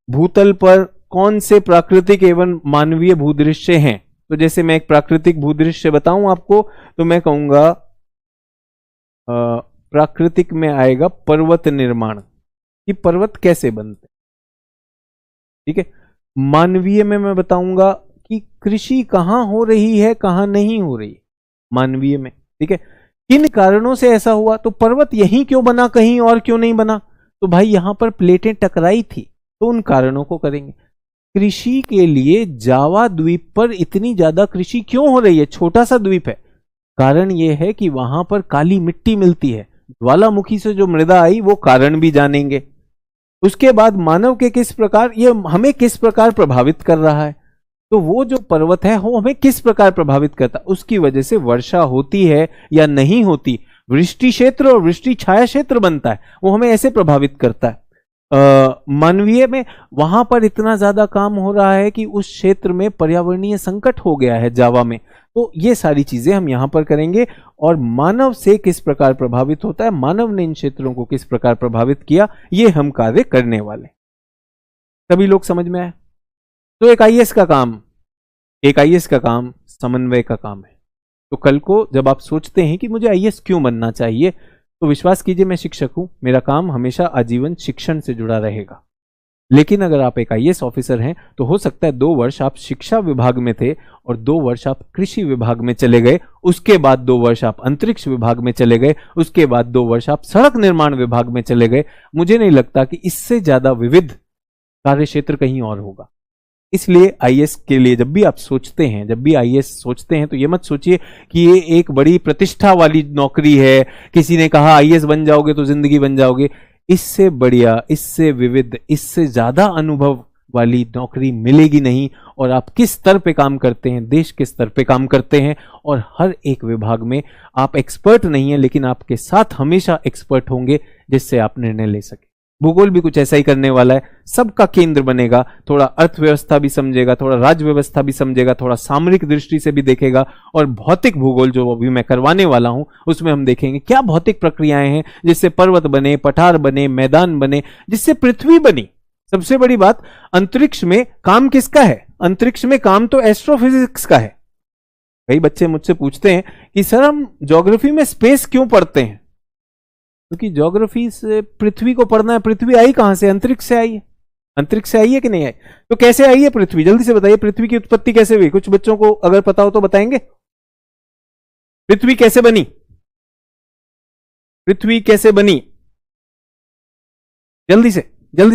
भूतल पर कौन से प्राकृतिक एवं मानवीय भूदृश्य हैं? तो जैसे मैं एक प्राकृतिक भूदृश्य बताऊं आपको, तो मैं कहूंगा प्राकृतिक में आएगा पर्वत निर्माण, कि पर्वत कैसे बनते, ठीक है। मानवीय में मैं बताऊंगा कि कृषि कहां हो रही है, कहां नहीं हो रही, मानवीय में, ठीक है। किन कारणों से ऐसा हुआ, तो पर्वत यहीं क्यों बना, कहीं और क्यों नहीं बना, तो भाई यहां पर प्लेटें टकराई थी, तो उन कारणों को करेंगे। कृषि के लिए जावा द्वीप पर इतनी ज्यादा कृषि क्यों हो रही है, छोटा सा द्वीप है, कारण यह है कि वहां पर काली मिट्टी मिलती है, ज्वालामुखी से जो मृदा आई, वो कारण भी जानेंगे। उसके बाद मानव के किस प्रकार, ये हमें किस प्रकार प्रभावित कर रहा है, तो वो जो पर्वत है वो हमें किस प्रकार प्रभावित करता है, उसकी वजह से वर्षा होती है या नहीं होती, वृष्टि क्षेत्र और वृष्टि छाया क्षेत्र बनता है, वो हमें ऐसे प्रभावित करता है। मानवीय में वहां पर इतना ज्यादा काम हो रहा है कि उस क्षेत्र में पर्यावरणीय संकट हो गया है जावा में, तो ये सारी चीजें हम यहां पर करेंगे। और मानव से किस प्रकार प्रभावित होता है, मानव ने इन क्षेत्रों को किस प्रकार प्रभावित किया, ये हम कार्य करने वाले। सभी लोग समझ में आए? तो एक आईएएस का काम, एक आईएएस का काम समन्वय का काम है। तो कल को जब आप सोचते हैं कि मुझे आईएएस क्यों बनना चाहिए, तो विश्वास कीजिए मैं शिक्षक हूं, मेरा काम हमेशा आजीवन शिक्षण से जुड़ा रहेगा। लेकिन अगर आप एक आईएएस ऑफिसर हैं, तो हो सकता है 2 वर्ष आप शिक्षा विभाग में थे और 2 वर्ष आप कृषि विभाग में चले गए, उसके बाद 2 वर्ष आप अंतरिक्ष विभाग में चले गए, उसके बाद 2 वर्ष आप सड़क निर्माण विभाग में चले गए। मुझे नहीं लगता कि इससे ज्यादा विविध कार्य क्षेत्र कहीं और होगा। इसलिए आईएएस के लिए जब भी आप सोचते हैं, जब भी आईएएस सोचते हैं, तो ये मत सोचिए कि ये एक बड़ी प्रतिष्ठा वाली नौकरी है, किसी ने कहा आईएएस बन जाओगे तो जिंदगी बन जाओगे। इससे बढ़िया, इससे विविध, इससे ज्यादा अनुभव वाली नौकरी मिलेगी नहीं। और आप किस स्तर पे काम करते हैं, देश के स्तर पे काम करते हैं, और हर एक विभाग में आप एक्सपर्ट नहीं है, लेकिन आपके साथ हमेशा एक्सपर्ट होंगे जिससे आप निर्णय ले सके। भूगोल भी कुछ ऐसा ही करने वाला है, सबका केंद्र बनेगा, थोड़ा अर्थव्यवस्था भी समझेगा, थोड़ा राज्य व्यवस्था भी समझेगा, थोड़ा सामरिक दृष्टि से भी देखेगा। और भौतिक भूगोल जो अभी मैं करवाने वाला हूं, उसमें हम देखेंगे क्या भौतिक प्रक्रियाएं हैं जिससे पर्वत बने, पठार बने, मैदान बने, जिससे पृथ्वी बनी। सबसे बड़ी बात, अंतरिक्ष में काम किसका है? अंतरिक्ष में काम तो एस्ट्रोफिजिक्स का है। कई बच्चे मुझसे पूछते हैं कि सर हम ज्योग्राफी में स्पेस क्यों पढ़ते हैं? क्योंकि ज्योग्राफी से पृथ्वी को पढ़ना है। पृथ्वी आई कहां से? अंतरिक्ष से आई है। अंतरिक्ष से आई है कि नहीं आई? तो कैसे आई है पृथ्वी? जल्दी से बताइए, पृथ्वी की उत्पत्ति कैसे हुई? कुछ बच्चों को अगर पता हो तो बताएंगे। पृथ्वी कैसे बनी? पृथ्वी कैसे बनी? जल्दी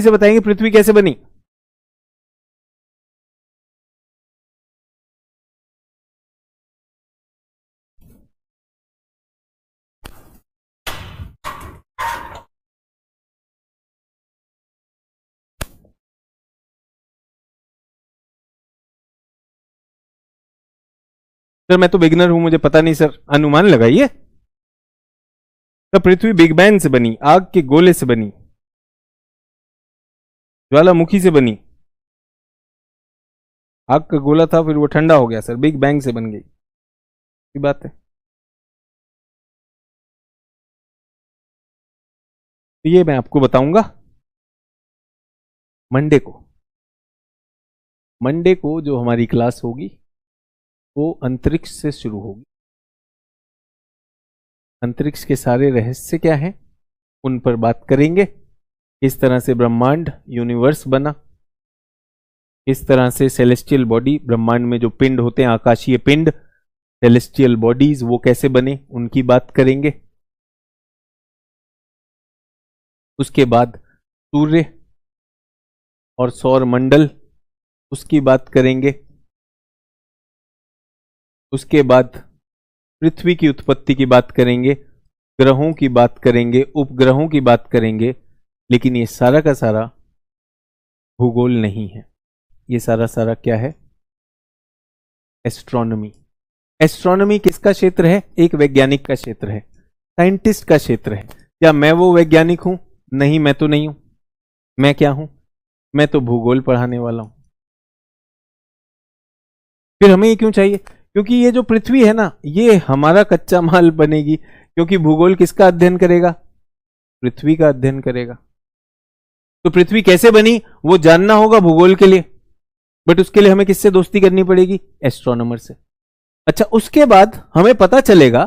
से बताएंगे, पृथ्वी कैसे बनी? सर मैं तो बिगिनर हूं, मुझे पता नहीं सर, अनुमान लगाइए। तो पृथ्वी बिग बैंग से बनी, आग के गोले से बनी, ज्वालामुखी से बनी। आग का गोला था, फिर वो ठंडा हो गया सर, बिग बैंग से बन गई, ये बात है। तो ये मैं आपको बताऊंगा मंडे को। मंडे को जो हमारी क्लास होगी वो अंतरिक्ष से शुरू होगी। अंतरिक्ष के सारे रहस्य क्या हैं उन पर बात करेंगे। किस तरह से ब्रह्मांड यूनिवर्स बना, किस तरह से सेलेस्टियल बॉडी, ब्रह्मांड में जो पिंड होते हैं, आकाशीय पिंड, सेलेस्टियल बॉडीज, वो कैसे बने उनकी बात करेंगे। उसके बाद सूर्य और सौर मंडल, उसकी बात करेंगे। उसके बाद पृथ्वी की उत्पत्ति की बात करेंगे, ग्रहों की बात करेंगे, उपग्रहों की बात करेंगे। लेकिन ये सारा का सारा भूगोल नहीं है, ये सारा क्या है? एस्ट्रोनॉमी। एस्ट्रोनॉमी किसका क्षेत्र है? एक वैज्ञानिक का क्षेत्र है, साइंटिस्ट का क्षेत्र है। क्या मैं वो वैज्ञानिक हूं? नहीं, मैं तो नहीं हूं। मैं क्या हूं? मैं तो भूगोल पढ़ाने वाला हूं। फिर हमें ये क्यों चाहिए? क्योंकि ये जो पृथ्वी है ना, ये हमारा कच्चा माल बनेगी। क्योंकि भूगोल किसका अध्ययन करेगा? पृथ्वी का अध्ययन करेगा। तो पृथ्वी कैसे बनी वो जानना होगा भूगोल के लिए, बट उसके लिए हमें किससे दोस्ती करनी पड़ेगी? एस्ट्रोनॉमर से। अच्छा, उसके बाद हमें पता चलेगा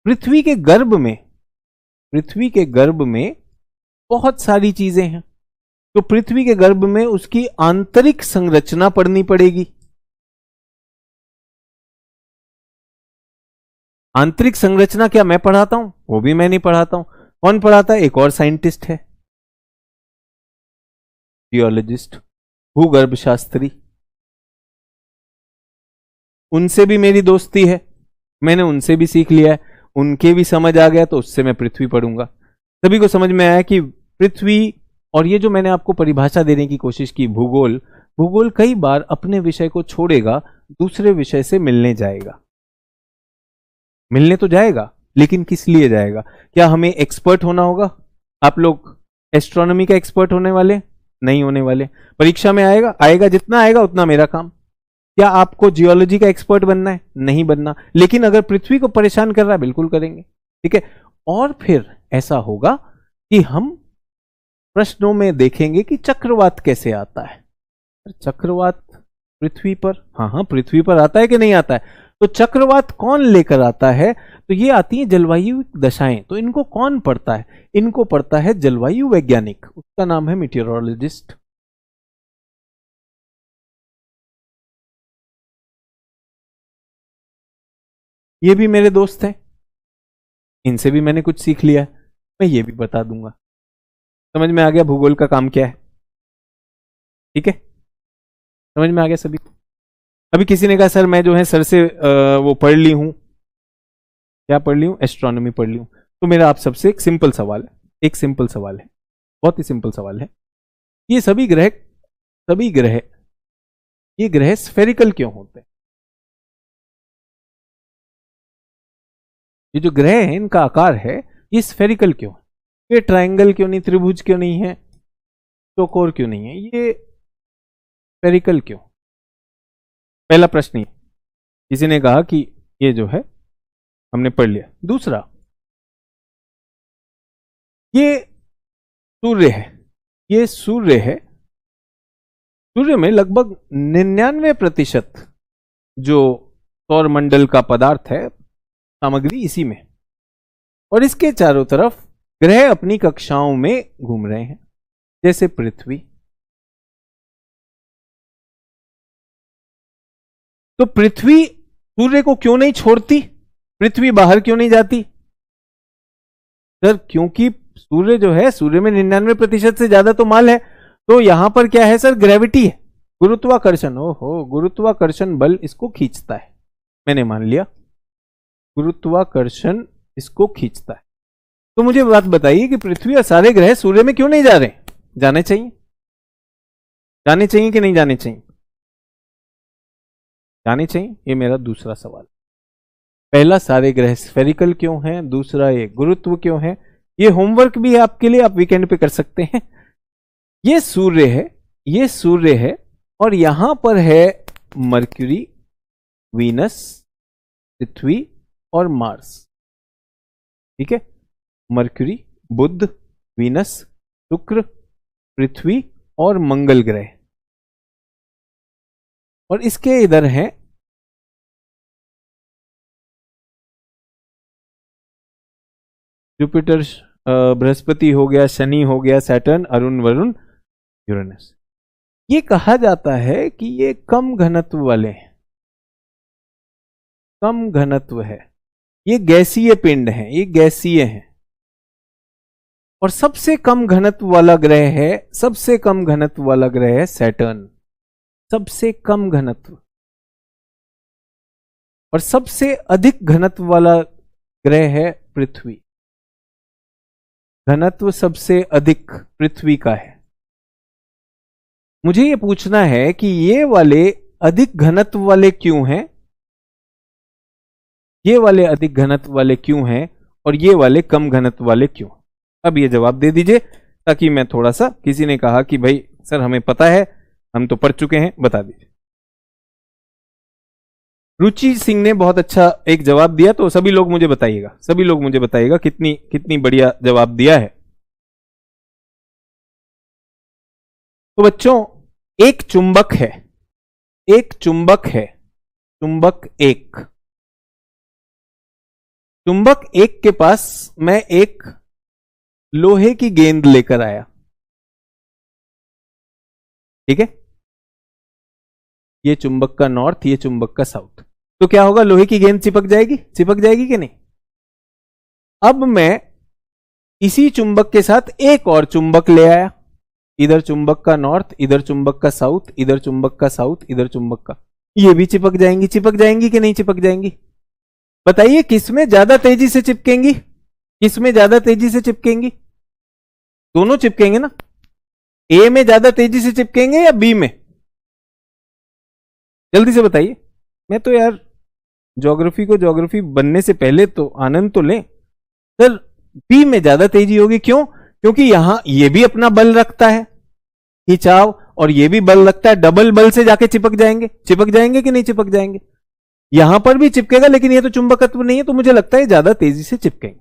पृथ्वी के गर्भ में, पृथ्वी के गर्भ में बहुत सारी चीजें हैं। तो पृथ्वी के गर्भ में उसकी आंतरिक संरचना पढ़नी पड़ेगी। आंतरिक संरचना क्या मैं पढ़ाता हूं? वो भी मैं नहीं पढ़ाता हूं। कौन पढ़ाता है? एक और साइंटिस्ट है, जियोलॉजिस्ट, भूगर्भ शास्त्री। उनसे भी मेरी दोस्ती है, मैंने उनसे भी सीख लिया है, उनके भी समझ आ गया, तो उससे मैं पृथ्वी पढ़ूंगा। सभी को समझ में आया कि पृथ्वी, और ये जो मैंने आपको परिभाषा देने की कोशिश की, भूगोल, भूगोल कई बार अपने विषय को छोड़ेगा, दूसरे विषय से मिलने जाएगा। मिलने तो जाएगा, लेकिन किस लिए जाएगा? क्या हमें एक्सपर्ट होना होगा? आप लोग एस्ट्रोनॉमी का एक्सपर्ट होने वाले नहीं होने वाले। परीक्षा में आएगा, आएगा जितना आएगा उतना मेरा काम। क्या आपको जियोलॉजी का एक्सपर्ट बनना है? नहीं बनना। लेकिन अगर पृथ्वी को परेशान कर रहा है, बिल्कुल करेंगे, ठीक है। और फिर ऐसा होगा कि हम प्रश्नों में देखेंगे कि चक्रवात कैसे आता है। चक्रवात पृथ्वी पर, हाँ, पृथ्वी पर आता है कि नहीं आता है? तो चक्रवात कौन लेकर आता है? तो ये आती है जलवायु दशाएं। तो इनको कौन पढ़ता है? इनको पढ़ता है जलवायु वैज्ञानिक, उसका नाम है मीटियोरोलॉजिस्ट। ये भी मेरे दोस्त हैं, इनसे भी मैंने कुछ सीख लिया है, मैं ये भी बता दूंगा। समझ में आ गया भूगोल का काम क्या है? ठीक है, समझ में आ गया सभी को? अभी किसी ने कहा सर मैं जो है सर से वो पढ़ ली हूं। क्या पढ़ ली हूं? एस्ट्रोनॉमी पढ़ ली हूं। तो मेरा आप सबसे एक सिंपल सवाल है, एक सिंपल सवाल है, बहुत ही सिंपल सवाल है। ये सभी ग्रह ये ग्रह स्फेरिकल क्यों होते हैं? ये जो ग्रह है इनका आकार है, ये स्फेरिकल क्यों है? ये ट्रायंगल क्यों नहीं, त्रिभुज क्यों नहीं है, चौकोर क्यों नहीं है, ये स्फेरिकल क्यों? पहला प्रश्न ये। किसी ने कहा कि ये जो है हमने पढ़ लिया। दूसरा, ये सूर्य है, ये सूर्य है, सूर्य में लगभग 99% जो सौर मंडल का पदार्थ है, सामग्री इसी में, और इसके चारों तरफ ग्रह अपनी कक्षाओं में घूम रहे हैं, जैसे पृथ्वी। तो पृथ्वी सूर्य को क्यों नहीं छोड़ती? पृथ्वी बाहर क्यों नहीं जाती? सर क्योंकि सूर्य जो है, सूर्य में 99% से ज्यादा तो माल है, तो यहां पर क्या है सर? ग्रेविटी है, गुरुत्वाकर्षण। ओहो, गुरुत्वाकर्षण बल इसको खींचता है, मैंने मान लिया गुरुत्वाकर्षण इसको खींचता है। तो मुझे बात बताइए कि पृथ्वी और सारे ग्रह सूर्य में क्यों नहीं जा रहे? जाने चाहिए, जाने चाहिए कि नहीं जाने चाहिए? जाने चाहिए। ये मेरा दूसरा सवाल। पहला, सारे ग्रह स्फेरिकल क्यों हैं, दूसरा ये गुरुत्व क्यों है। ये होमवर्क भी है आपके लिए, आप वीकेंड पे कर सकते हैं। ये सूर्य है, ये सूर्य है, और यहां पर है मर्क्यूरी, वीनस, पृथ्वी और मार्स। ठीक है, मर्क्यूरी, बुध, वीनस, शुक्र, पृथ्वी और मंगल ग्रह। और इसके इधर है जुपिटर, बृहस्पति हो गया, शनि हो गया, सैटर्न, अरुण, वरुण, यूरेनस। ये कहा जाता है कि ये कम घनत्व वाले हैं, कम घनत्व है, ये गैसीय पिंड हैं, ये गैसीय हैं। और सबसे कम घनत्व वाला ग्रह है, सबसे कम घनत्व वाला ग्रह है सैटर्न, सबसे कम घनत्व। और सबसे अधिक घनत्व वाला ग्रह है पृथ्वी, घनत्व सबसे अधिक पृथ्वी का है। मुझे ये पूछना है कि ये वाले अधिक घनत्व वाले क्यों हैं, ये वाले अधिक घनत्व वाले क्यों हैं और ये वाले कम घनत्व वाले क्यों। अब ये जवाब दे दीजिए, ताकि मैं थोड़ा सा, किसी ने कहा कि भाई सर हमें पता है, हम तो पढ़ चुके हैं, बता दीजिए। रुचि सिंह ने बहुत अच्छा एक जवाब दिया, तो सभी लोग मुझे बताइएगा, सभी लोग मुझे बताइएगा कितनी कितनी बढ़िया जवाब दिया है। तो बच्चों, एक चुंबक है, एक चुंबक है, चुंबक एक, चुंबक एक के पास मैं एक लोहे की गेंद लेकर आया। ठीक है, ये चुंबक का नॉर्थ, ये चुंबक का साउथ। तो क्या होगा, लोहे की गेंद चिपक जाएगी, चिपक जाएगी कि नहीं। अब मैं इसी चुंबक के साथ एक और चुंबक ले आया, इधर चुंबक का नॉर्थ, इधर चुंबक का साउथ, इधर चुंबक का साउथ, इधर चुंबक का, ये भी चिपक जाएंगी, चिपक जाएंगी कि नहीं चिपक जाएंगी। बताइए किसमें ज्यादा तेजी से चिपकेंगी, किसमें ज्यादा तेजी से चिपकेंगी। दोनों चिपकेंगे ना, ए में ज्यादा तेजी से चिपकेंगे या बी में, जल्दी से बताइए। मैं तो यार ज्योग्राफी को ज्योग्राफी बनने से पहले तो आनंद तो लें। सर बी में ज्यादा तेजी होगी, क्यों, क्योंकि यहां ये भी अपना बल रखता है खिंचाव, और ये भी बल रखता है, डबल बल से जाके चिपक जाएंगे, चिपक जाएंगे कि नहीं चिपक जाएंगे। यहां पर भी चिपकेगा, लेकिन ये तो चुंबकत्व नहीं है, तो मुझे लगता है ज्यादा तेजी से चिपकेंगे।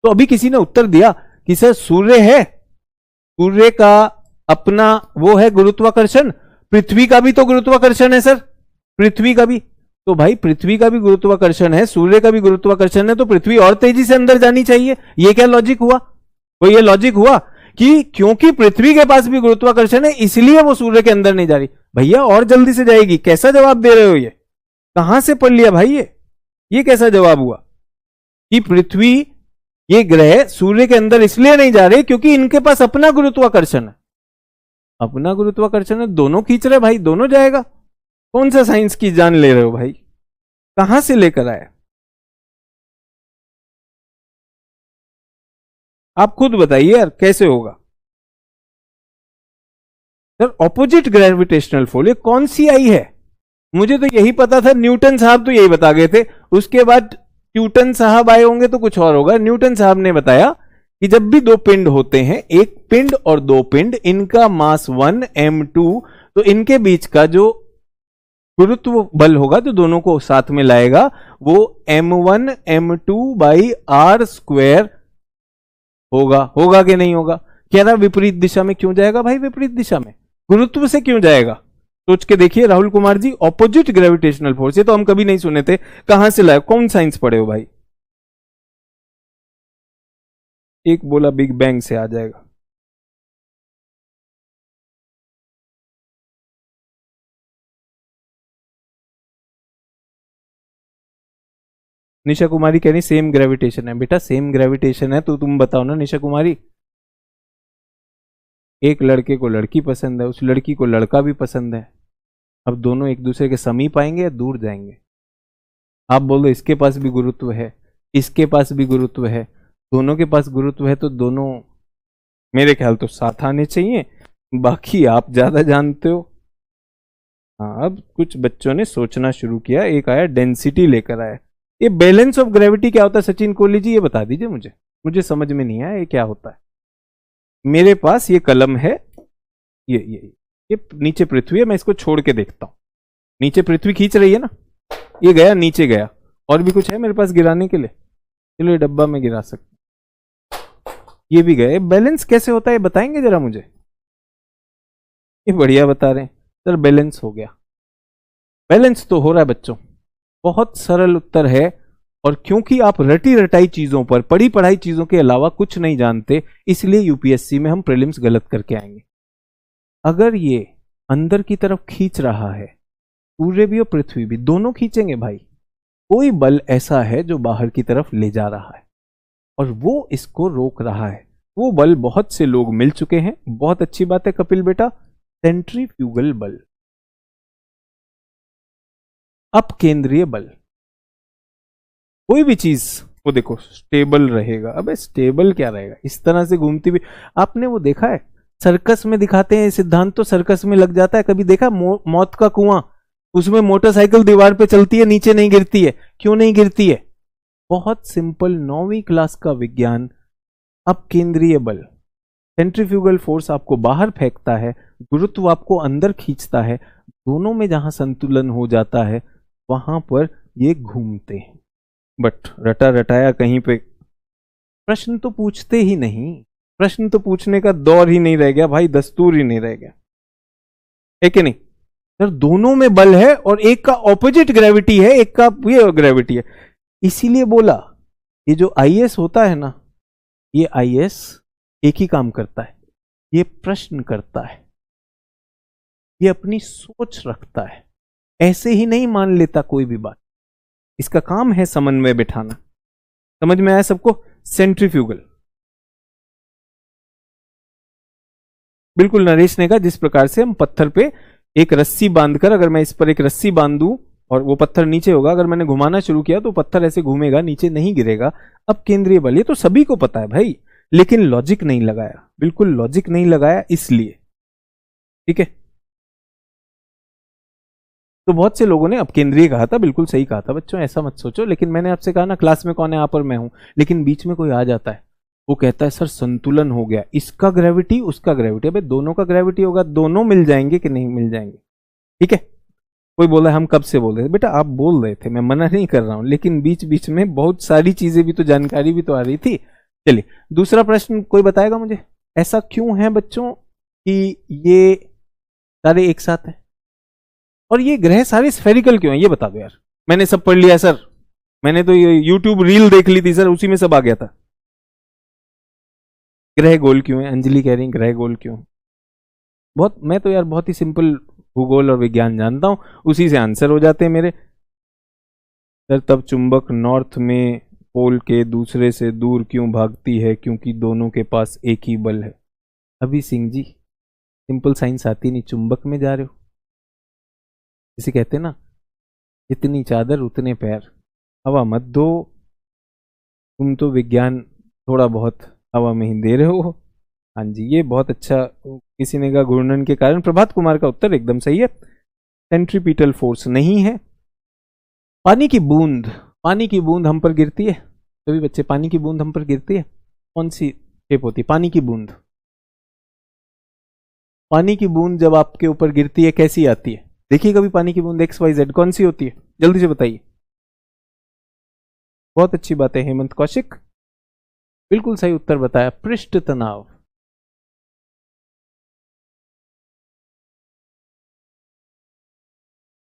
तो अभी किसी ने उत्तर दिया कि सर सूर्य है, सूर्य का अपना वो है गुरुत्वाकर्षण, पृथ्वी का भी तो गुरुत्वाकर्षण है सर, पृथ्वी का भी। तो भाई पृथ्वी का भी गुरुत्वाकर्षण है, सूर्य का भी गुरुत्वाकर्षण है, तो पृथ्वी और तेजी से अंदर जानी चाहिए। ये क्या लॉजिक हुआ, कोई ये लॉजिक हुआ कि क्योंकि पृथ्वी के पास भी गुरुत्वाकर्षण है इसलिए वो सूर्य के अंदर नहीं जा रही। भैया और जल्दी से जाएगी, कैसा जवाब दे रहे हो, ये कहां से पढ़ लिया भाई, ये कैसा जवाब हुआ कि पृथ्वी, ये ग्रह सूर्य के अंदर इसलिए नहीं जा रहे क्योंकि इनके पास अपना गुरुत्वाकर्षण है, अपना गुरुत्वाकर्षण है, दोनों खींच रहे भाई, दोनों जाएगा। कौन सा साइंस की जान ले रहे हो भाई, कहां से लेकर आए आप खुद बताइए यार, कैसे होगा। सर ऑपोजिट ग्रेविटेशनल फोर्स, ये कौन सी आई है, मुझे तो यही पता था, न्यूटन साहब तो यही बता गए थे, उसके बाद न्यूटन साहब आए होंगे तो कुछ और होगा। न्यूटन साहब ने बताया कि जब भी दो पिंड होते हैं, एक पिंड और दो पिंड, इनका मास 1 m2, तो इनके बीच का जो गुरुत्व बल होगा जो दोनों को साथ में लाएगा वो m1 m2 by r square होगा, होगा कि नहीं होगा। कह रहा विपरीत दिशा में क्यों जाएगा भाई, विपरीत दिशा में गुरुत्व से क्यों जाएगा, सोच के देखिए Rahul Kumar ji. Opposite gravitational force, ये तो हम कभी नहीं सुने थे, कहां से लाए, कौन साइंस पढ़े हो भाई। एक बोला बिग बैंग से आ जाएगा, निशा कुमारी कह रही सेम ग्रेविटेशन है। बेटा सेम ग्रेविटेशन है तो तुम बताओ ना निशा कुमारी, एक लड़के को लड़की पसंद है, उस लड़की को लड़का भी पसंद है, अब दोनों एक दूसरे के समीप आएंगे या दूर जाएंगे। आप बोलो इसके पास भी गुरुत्व है, इसके पास भी गुरुत्व है, दोनों के पास गुरुत्व है, तो दोनों मेरे ख्याल तो साथ आने चाहिए, बाकी आप ज्यादा जानते हो। हाँ अब कुछ बच्चों ने सोचना शुरू किया, एक आया डेंसिटी लेकर आया, ये बैलेंस ऑफ ग्रेविटी क्या होता है सचिन कोहली जी, ये बता दीजिए मुझे, मुझे समझ में नहीं आया ये क्या होता है। मेरे पास ये कलम है, ये नीचे पृथ्वी है, मैं इसको छोड़ के देखता हूं, नीचे पृथ्वी खींच रही है ना, ये गया नीचे गया, और भी कुछ है मेरे पास गिराने के लिए, चलो ये डब्बा में गिरा सकते, ये भी गया। बैलेंस कैसे होता है बताएंगे जरा मुझे? ये बढ़िया बता रहे हैं सर, बैलेंस हो गया। बैलेंस तो हो रहा है बच्चों, बहुत सरल उत्तर है। और क्योंकि आप रटी रटाई चीजों पर, पढ़ी पढ़ाई चीजों के अलावा कुछ नहीं जानते, इसलिए यूपीएससी में हम प्रीलिम्स गलत करके आएंगे। अगर ये अंदर की तरफ खींच रहा है, सूर्य भी और पृथ्वी भी दोनों खींचेंगे भाई, कोई बल ऐसा है जो बाहर की तरफ ले जा रहा है और वो इसको रोक रहा है। वो बल बहुत से लोग मिल चुके हैं, बहुत अच्छी बात है कपिल बेटा, सेंट्रीफ्यूगल बल, अपकेंद्रीय बल। कोई भी चीज वो देखो स्टेबल रहेगा, अबे स्टेबल क्या रहेगा, इस तरह से घूमती भी। आपने वो देखा है सर्कस में दिखाते हैं सिद्धांत, तो सर्कस में लग जाता है। कभी देखा मौत का कुआं, उसमें मोटरसाइकिल दीवार पे चलती है, नीचे नहीं गिरती है, क्यों नहीं गिरती है? बहुत सिंपल 9वीं क्लास का विज्ञान, अपकेंद्रीय बल, सेंट्रीफ्यूगल फोर्स आपको बाहर फेंकता है, गुरुत्व आपको अंदर खींचता है, दोनों में जहां संतुलन हो जाता है वहां पर ये घूमते हैं। बट रटा रटाया कहीं पे प्रश्न तो पूछते ही नहीं, प्रश्न तो पूछने का दौर ही नहीं रह गया भाई, दस्तूर ही नहीं रह गया, है कि नहीं सर? दोनों में बल है और एक का ऑपोजिट ग्रेविटी है, एक का ये ग्रेविटी है। इसीलिए बोला ये जो आईएएस होता है ना, ये आईएएस एक ही काम करता है, ये प्रश्न करता है, ये अपनी सोच रखता है, ऐसे ही नहीं मान लेता कोई भी बात। इसका काम है समन्वय बिठाना। समझ में आया सबको? सेंट्रीफ्यूगल, बिल्कुल नरेश ने कहा जिस प्रकार से हम पत्थर पे एक रस्सी बांधकर, अगर मैं इस पर एक रस्सी बांध दूं और वो पत्थर नीचे होगा, अगर मैंने घुमाना शुरू किया तो पत्थर ऐसे घूमेगा, नीचे नहीं गिरेगा। अब केंद्रीय बल, ये तो सभी को पता है भाई, लेकिन लॉजिक नहीं लगाया, बिल्कुल लॉजिक नहीं लगाया इसलिए, ठीक है। तो बहुत से लोगों ने अपकेंद्रीय कहा था, बिल्कुल सही कहा था बच्चों, ऐसा मत सोचो। लेकिन मैंने आपसे कहा ना क्लास में कौन है, आप और मैं हूं, लेकिन बीच में कोई आ जाता है, वो कहता है सर संतुलन हो गया, इसका ग्रेविटी उसका ग्रेविटी। अबे दोनों का ग्रेविटी होगा, दोनों मिल जाएंगे कि नहीं मिल जाएंगे? ठीक है। कोई बोला हम कब से बोल रहे थे, बेटा आप बोल रहे थे, मैं मना नहीं कर रहा हूं, लेकिन बीच बीच में बहुत सारी चीजें भी तो, जानकारी भी तो आ रही थी। चलिए दूसरा प्रश्न कोई बताएगा मुझे, ऐसा क्यों है बच्चों कि ये सारे एक साथ हैं और ये ग्रह सारे स्फेरिकल क्यों हैं, ये बता दो यार। मैंने सब पढ़ लिया सर, मैंने तो ये यूट्यूब रील देख ली थी सर, उसी में सब आ गया था। ग्रह गोल क्यों है, अंजलि कह रही ग्रह गोल क्यों? बहुत, मैं तो यार बहुत ही सिंपल भूगोल और विज्ञान जानता हूं, उसी से आंसर हो जाते हैं मेरे। सर तब चुंबक नॉर्थ में पोल के दूसरे से दूर क्यों भागती है? क्योंकि दोनों के पास एक ही बल है। अभी सिंह जी सिंपल साइंस आती नहीं, चुंबक में जा रहे हो, इसे कहते ना जितनी चादर उतने पैर, हवा मत दो, तुम तो विज्ञान थोड़ा बहुत हवा में ही दे रहे हो। हाँ जी, ये बहुत अच्छा, किसी ने कहा घूर्णन के कारण, प्रभात कुमार का उत्तर एकदम सही है, सेंट्रीपिटल फोर्स नहीं है। पानी की बूंद, पानी की बूंद हम पर गिरती है, सभी बच्चे पानी की बूंद हम पर गिरती है, कौन सी शेप होती है पानी की बूंद? पानी की बूंद जब आपके ऊपर गिरती है कैसी आती है? देखिए कभी पानी की बूंद XYZ कौन सी होती है, जल्दी से बताइए। बहुत अच्छी बात है हेमंत कौशिक, बिल्कुल सही उत्तर बताया, पृष्ठ तनाव।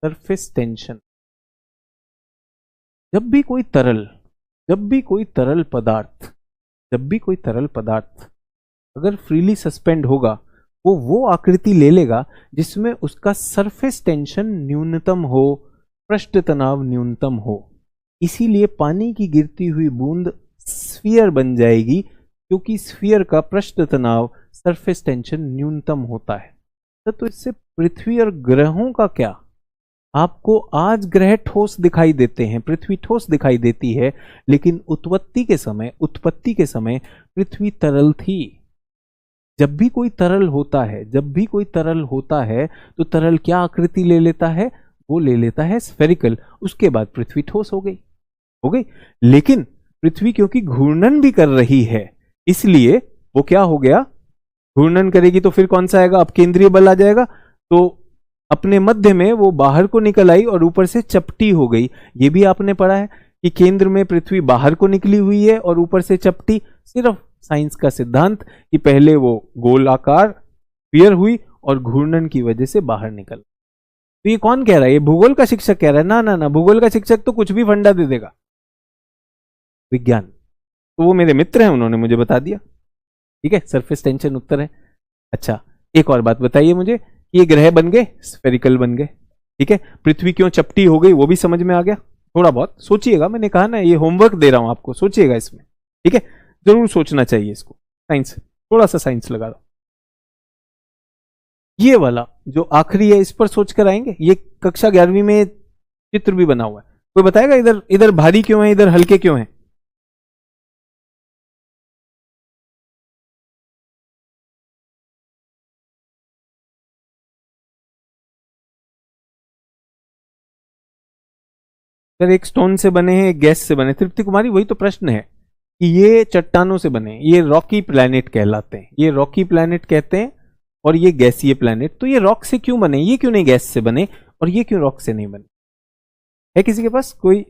Surface tension. जब भी कोई तरल पदार्थ अगर फ्रीली सस्पेंड होगा, वो आकृति ले लेगा जिसमें उसका सरफेस टेंशन न्यूनतम हो, पृष्ठ तनाव न्यूनतम हो। इसीलिए पानी की गिरती हुई बूंद स्फीयर बन जाएगी, क्योंकि स्फीयर का पृष्ठ तनाव, सरफेस टेंशन न्यूनतम होता है। तो इससे पृथ्वी और ग्रहों का क्या? आपको आज ग्रह ठोस दिखाई देते हैं, पृथ्वी ठोस दिखाई देती है, लेकिन उत्पत्ति के समय पृथ्वी तरल थी। जब भी कोई तरल होता है तो तरल क्या आकृति ले लेता है? वो ले लेता है स्फेरिकल, उसके बाद पृथ्वी ठोस हो गई। हो गई। लेकिन पृथ्वी क्योंकि घूर्णन भी कर रही है, इसलिए वो क्या हो गया, घूर्णन करेगी तो फिर कौन सा आएगा, अब केंद्रीय बल आ जाएगा, तो अपने मध्य में वो बाहर को निकल आई और ऊपर से चपटी हो गई। ये भी आपने पढ़ा है कि केंद्र में पृथ्वी बाहर को निकली हुई है और ऊपर से चपटी। सिर्फ साइंस का सिद्धांत कि पहले वो गोल आकार स्फीयर हुई और घूर्णन की वजह से बाहर निकल। तो ये कौन कह रहा है, ये भूगोल का शिक्षक कह रहा है? ना ना ना, भूगोल का शिक्षक तो कुछ भी फंडा दे देगा, विज्ञान। तो वो मेरे मित्र हैं, उन्होंने मुझे बता दिया। ठीक है, सरफेस टेंशन उत्तर है। अच्छा, एक और बात बताइए मुझे कि ये ग्रह बन गए स्फेरिकल बन गए। ठीक है, पृथ्वी क्यों चपटी हो गई वो भी समझ में आ गया। थोड़ा बहुत सोचिएगा, मैंने कहा ना ये होमवर्क दे रहा हूं आपको, सोचिएगा इसमें। ठीक है, जरूर सोचना चाहिए इसको, साइंस, थोड़ा सा साइंस लगा दो। ये वाला जो आखिरी है इस पर सोचकर आएंगे। ये कक्षा 11वीं में चित्र भी बना हुआ है, कोई बताएगा इधर इधर भारी क्यों है, इधर हल्के क्यों है? सर एक स्टोन से बने हैं, एक गैस से बने। तृप्ति कुमारी वही तो प्रश्न है कि ये चट्टानों से बने, ये रॉकी प्लैनेट कहलाते हैं, ये रॉकी प्लैनेट कहते हैं, और ये गैसीय प्लैनेट। तो ये रॉक से क्यों बने, ये क्यों नहीं गैस से बने, और ये क्यों रॉक से नहीं बने? है किसी के पास कोई?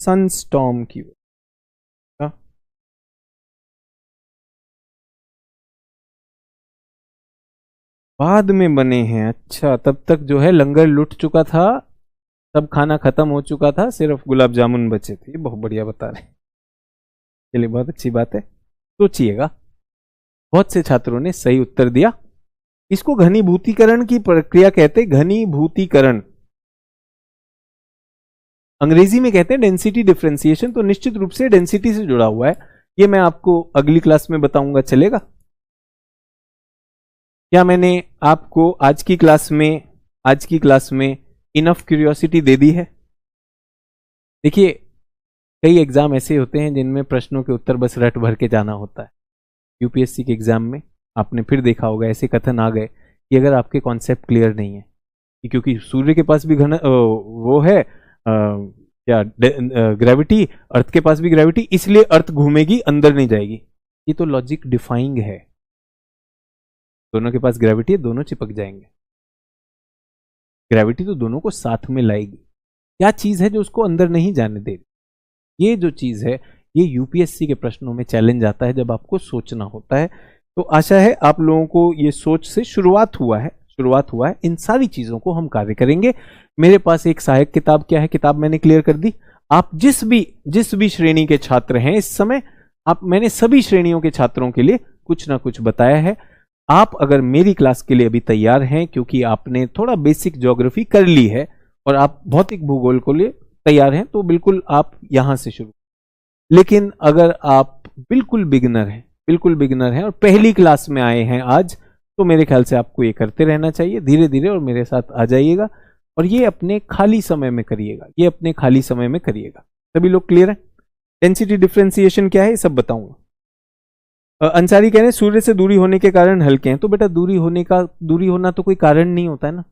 सनस्टॉर्म की बाद में बने हैं। अच्छा, तब तक जो है लंगर लुट चुका था, सब खाना खत्म हो चुका था, सिर्फ गुलाब जामुन बचे थे। बहुत बढ़िया बता रहे हैं, चलिए बहुत अच्छी बात है। सोचिएगा, बहुत से छात्रों ने सही उत्तर दिया। इसको घनीभूतीकरण की प्रक्रिया कहते हैं, घनीभूतीकरण अंग्रेजी में कहते हैं डेंसिटी डिफरेंशिएशन। तो निश्चित रूप से डेंसिटी से जुड़ा हुआ है, ये मैं आपको अगली क्लास में बताऊंगा, चलेगा? क्या मैंने आपको आज की क्लास में इनफ क्यूरियोसिटी दे दी है? देखिए, कई एग्जाम ऐसे होते हैं जिनमें प्रश्नों के उत्तर बस रट भर के जाना होता है। यूपीएससी के एग्जाम में आपने फिर देखा होगा ऐसे कथन आ गए कि अगर आपके कॉन्सेप्ट क्लियर नहीं है, कि क्योंकि सूर्य के पास भी वो है क्या ग्रेविटी, अर्थ के पास भी ग्रेविटी, इसलिए अर्थ घूमेगी, अंदर नहीं जाएगी। ये तो लॉजिक डिफाइंग है, दोनों के पास ग्रेविटी है, दोनों चिपक जाएंगे। ग्रेविटी तो दोनों को साथ में लाएगी। क्या चीज है जो उसको अंदर नहीं जाने दे? ये जो चीज है, ये यूपीएससी के प्रश्नों में चैलेंज आता है जब आपको सोचना होता है। तो आशा है आप लोगों को ये सोच से शुरुआत हुआ है। इन सारी चीजों को हम कार्य करेंगे। मेरे पास एक सहायक किताब, क्या है किताब मैंने क्लियर कर दी। आप जिस भी श्रेणी के छात्र हैं इस समय, मैंने सभी श्रेणियों के छात्रों के लिए कुछ ना कुछ बताया है। आप अगर मेरी क्लास के लिए अभी तैयार हैं, क्योंकि आपने थोड़ा बेसिक ज्योग्राफी कर ली है और आप भौतिक भूगोल को लिए तैयार हैं, तो बिल्कुल आप यहां से शुरू। लेकिन अगर आप बिल्कुल बिगिनर हैं और पहली क्लास में आए हैं आज, तो मेरे ख्याल से आपको ये करते रहना चाहिए धीरे धीरे, और मेरे साथ आ जाइएगा और ये अपने खाली समय में करिएगा। सभी लोग क्लियर हैं? डेंसिटी डिफरेंशिएशन क्या है ये सब बताऊंगा। अंसारी कह रहे हैं सूर्य से दूरी होने के कारण हल्के हैं। तो बेटा दूरी होना तो कोई कारण नहीं होता है ना,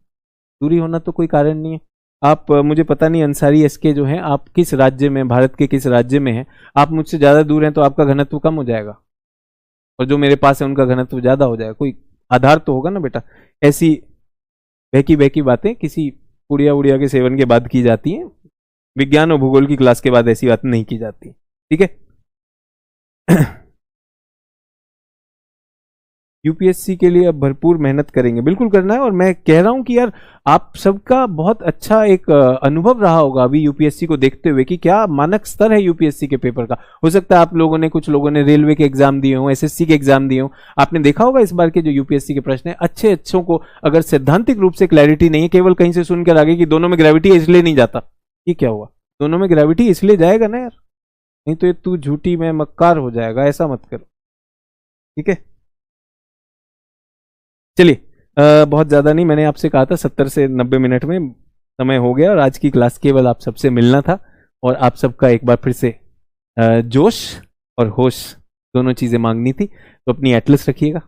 दूरी होना तो कोई कारण नहीं है। आप मुझे पता नहीं अंसारी एसके जो हैं, आप किस राज्य में, भारत के किस राज्य में हैं? आप मुझसे ज्यादा दूर हैं तो आपका घनत्व कम हो जाएगा, और जो मेरे पास है उनका घनत्व ज्यादा हो जाएगा। कोई आधार तो होगा ना बेटा। ऐसी बहकी बातें किसी उड़िया उड़िया के सेवन के बाद की जाती हैं, विज्ञान और भूगोल की क्लास के बाद ऐसी बात नहीं की जाती। ठीक है। यूपीएससी के लिए अब भरपूर मेहनत करेंगे, बिल्कुल करना है। और मैं कह रहा हूं कि यार आप सबका बहुत अच्छा एक अनुभव रहा होगा अभी यूपीएससी को देखते हुए कि क्या मानक स्तर है यूपीएससी के पेपर का। हो सकता है आप लोगों ने, कुछ लोगों ने रेलवे के एग्जाम दिए हों, एसएससी के एग्जाम दिए हों। आपने देखा होगा इस बार के जो यूपीएससी के प्रश्न है, अच्छों को अगर सैद्धांतिक रूप से क्लैरिटी नहीं है, केवल कहीं से सुनकर आगे कि दोनों में ग्रेविटी है इसलिए नहीं जाता, ये क्या हुआ? दोनों में ग्रेविटी इसलिए जाएगा ना यार, नहीं तो ये तू झूठी में मक्कार हो जाएगा, ऐसा मत करो। ठीक है, चलिए बहुत ज्यादा नहीं, मैंने आपसे कहा था 70 से 90 मिनट में समय हो गया, और आज की क्लास केवल आप सबसे मिलना था और आप सबका एक बार फिर से जोश और होश दोनों चीजें मांगनी थी। तो अपनी एटलस रखिएगा,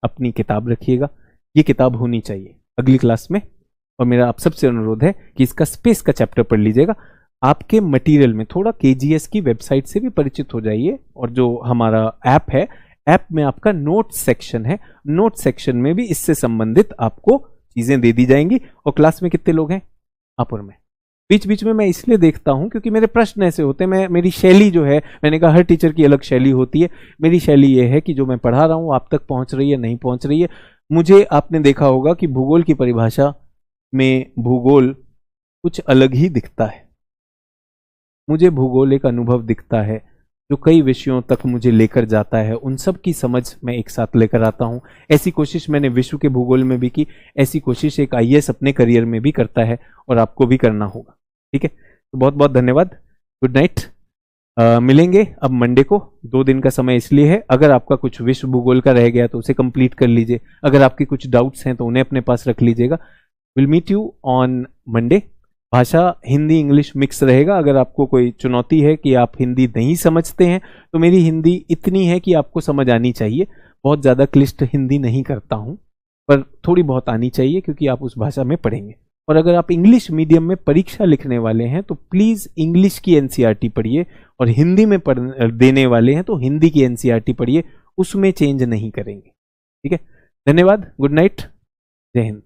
अपनी किताब रखिएगा, ये किताब होनी चाहिए अगली क्लास में। और मेरा आप सबसे अनुरोध है कि इसका स्पेस का चैप्टर पढ़ लीजिएगा। आपके मटेरियल में थोड़ा केजीएस की वेबसाइट से भी परिचित हो जाइए, और जो हमारा ऐप है, ऐप में आपका नोट सेक्शन है, नोट सेक्शन में भी इससे संबंधित आपको चीजें दे दी जाएंगी। और क्लास में कितने लोग हैं? अपुर में बीच बीच में मैं इसलिए देखता हूं क्योंकि मेरे प्रश्न ऐसे होते हैं, मेरी शैली जो है, मैंने कहा हर टीचर की अलग शैली होती है, मेरी शैली ये है कि जो मैं पढ़ा रहा हूं आप तक पहुंच रही है नहीं पहुंच रही है। मुझे, आपने देखा होगा कि भूगोल की परिभाषा में भूगोल कुछ अलग ही दिखता है। मुझे भूगोल एक अनुभव दिखता है जो कई विषयों तक मुझे लेकर जाता है, उन सब की समझ मैं एक साथ लेकर आता हूं। ऐसी कोशिश मैंने विश्व के भूगोल में भी की, ऐसी कोशिश एक आईएएस अपने करियर में भी करता है, और आपको भी करना होगा। ठीक है, तो बहुत बहुत धन्यवाद, गुड नाइट। मिलेंगे अब मंडे को, 2 दिन का समय इसलिए है। अगर आपका कुछ विश्व भूगोल का रह गया तो उसे कंप्लीट कर लीजिए, अगर आपके कुछ डाउट्स हैं तो उन्हें अपने पास रख लीजिएगा। Will meet you on Monday. भाषा हिंदी इंग्लिश मिक्स रहेगा। अगर आपको कोई चुनौती है कि आप हिंदी नहीं समझते हैं, तो मेरी हिंदी इतनी है कि आपको समझ आनी चाहिए। बहुत ज़्यादा क्लिष्ट हिंदी नहीं करता हूं, पर थोड़ी बहुत आनी चाहिए क्योंकि आप उस भाषा में पढ़ेंगे। और अगर आप इंग्लिश मीडियम में परीक्षा लिखने वाले हैं तो प्लीज़ इंग्लिश की एनसीईआरटी पढ़िए, और हिंदी में देने वाले हैं तो हिंदी की एनसीईआरटी पढ़िए, उसमें चेंज नहीं करेंगे। ठीक है, धन्यवाद, गुड नाइट, जय हिंद।